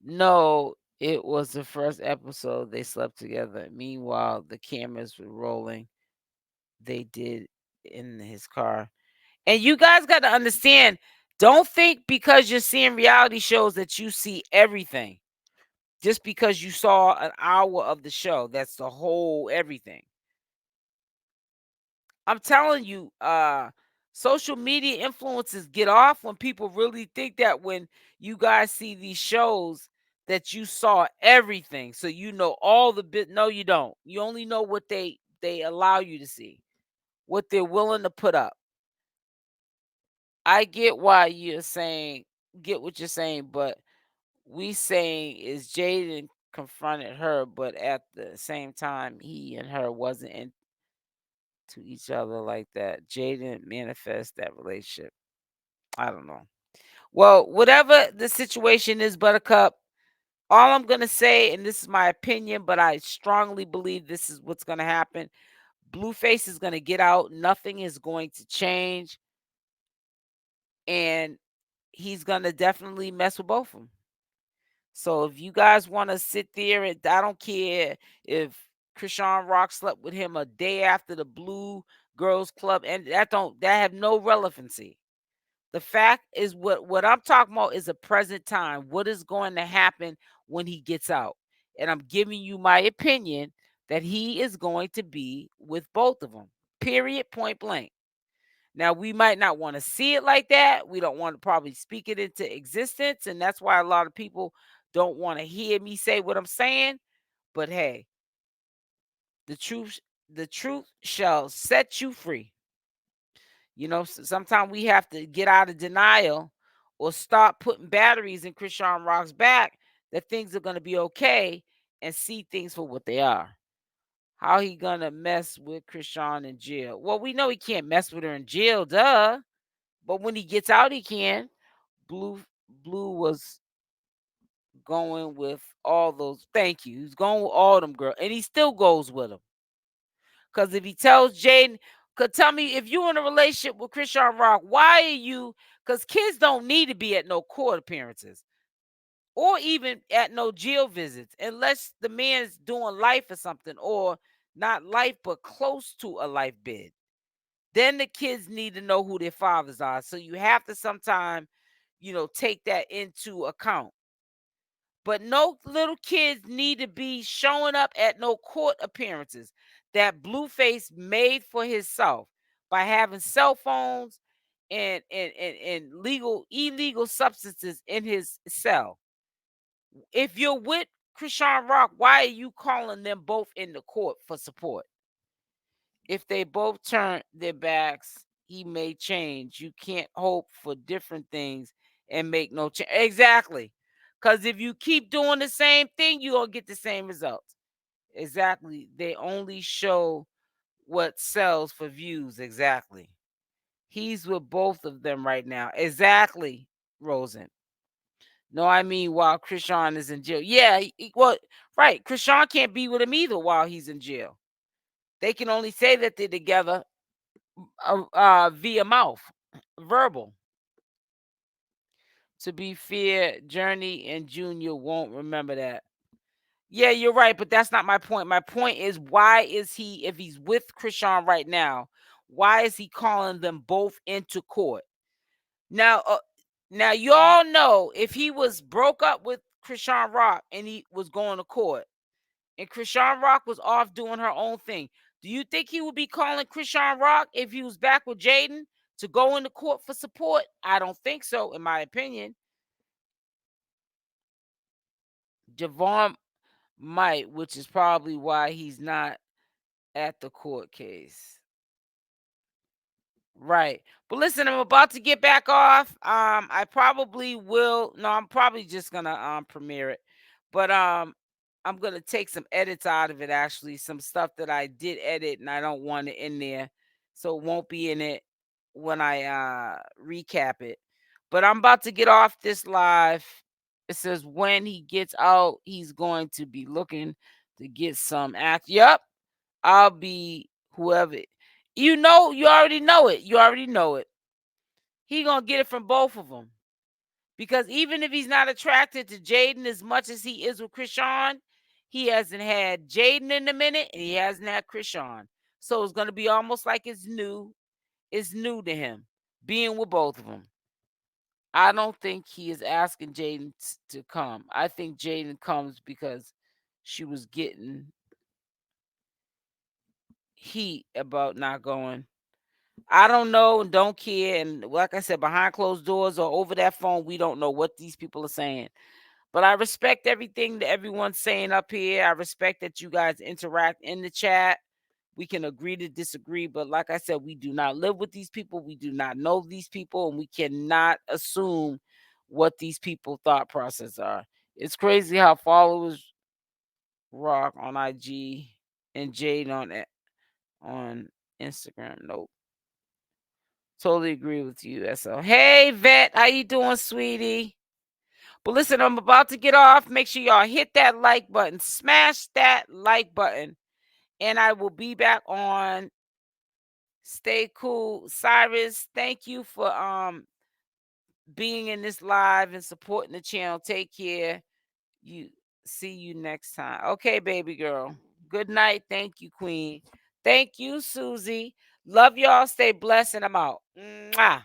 No, it was the first episode they slept together. Meanwhile, the cameras were rolling. They did in his car. And you guys got to understand, don't think because you're seeing reality shows that you see everything. just because you saw an hour of the show. That's the whole everything. I'm telling you, social media influences get off when people really think that when you guys see these shows that you saw everything. So you know all the bit. No, you don't. You only know what they allow you to see, what they're willing to put up. I get why you're saying, get what you're saying, but we saying is Jaidyn confronted her, but at the same time, he and her wasn't into each other like that. Jaidyn manifest that relationship. I don't know. Well, whatever the situation is, Buttercup, all I'm going to say, and this is my opinion, but I strongly believe this is what's going to happen. Blueface is going to get out. Nothing is going to change. And he's going to definitely mess with both of them. So if you guys want to sit there, and I don't care if Chrisean Rock slept with him a day after the Blue Girls Club, and that have no relevancy. The fact is what I'm talking about is a present time. What is going to happen when he gets out? And I'm giving you my opinion that he is going to be with both of them. Period, point blank. Now, we might not want to see it like that. We don't want to probably speak it into existence. And that's why a lot of people don't want to hear me say what I'm saying. But hey, the truth shall set you free. You know, sometimes we have to get out of denial or stop putting batteries in Chrisean Rock's back that things are going to be okay and see things for what they are. How he going to mess with Chrisean in jail? Well, we know he can't mess with her in jail, duh. But when he gets out, he can. Blue was going with all those. Thank you. He's going with all them girls. And he still goes with them. Because if he tells Jaidyn, could tell me if you're in a relationship with Chrisean Rock, why are you? Because kids don't need to be at no court appearances or even at no jail visits unless the man's doing life or something, or not life, but close to a life bid. Then the kids need to know who their fathers are. So you have to sometimes, take that into account. But no little kids need to be showing up at no court appearances that Blueface made for himself by having cell phones and illegal substances in his cell. If you're with Chrisean Rock, why are you calling them both in the court for support? If they both turn their backs, he may change. You can't hope for different things and make no change. Exactly. Because if you keep doing the same thing, you're going to get the same results. Exactly. They only show what sells for views. Exactly. He's with both of them right now. Exactly, Rosen. No, I mean while Chrisean is in jail. Yeah, well, right. Chrisean can't be with him either while he's in jail. They can only say that they're together via mouth, verbal. To be fair, Journey and Junior won't remember that. Yeah, you're right, but that's not my point. My point is, why is he, if he's with Chrisean right now, why is he calling them both into court? Now, you all know if he was broke up with Chrisean Rock and he was going to court, and Chrisean Rock was off doing her own thing, do you think he would be calling Chrisean Rock if he was back with Jaidyn to go into court for support? I don't think so, in my opinion. Javon might, which is probably why he's not at the court case. Right. But listen, I'm about to get back off. I probably will. No, I'm probably just gonna premiere it. But I'm gonna take some edits out of it, actually. Some stuff that I did edit and I don't want it in there. So it won't be in it when I recap it. But I'm about to get off this live. It says when he gets out, he's going to be looking to get some act. Yep. I'll be whoever. You already know it. You already know it. He gonna get it from both of them. Because even if he's not attracted to Jaidyn as much as he is with Chrisean, he hasn't had Jaidyn in a minute and he hasn't had Chrisean. So it's gonna be almost like it's new. It's new to him being with both of them. I don't think he is asking Jaidyn to come. I think Jaidyn comes because she was getting heat about not going. I don't know and don't care. And like I said, behind closed doors or over that phone, we don't know what these people are saying. But I respect everything that everyone's saying up here. I respect that you guys interact in the chat. We can agree to disagree. But like I said, we do not live with these people. We do not know these people. And we cannot assume what these people thought process are. It's crazy how followers rock on IG and Jaidyn on Instagram. Nope. Totally agree with you, SO. Hey, Vet. How you doing, sweetie? But listen, I'm about to get off. Make sure y'all hit that like button. Smash that like button. And I will be back on. Stay cool. Cyrus, thank you for being in this live and supporting the channel. Take care. See you next time. Okay, baby girl. Good night. Thank you, Queen. Thank you, Susie. Love y'all. Stay blessed, and I'm out. Mwah.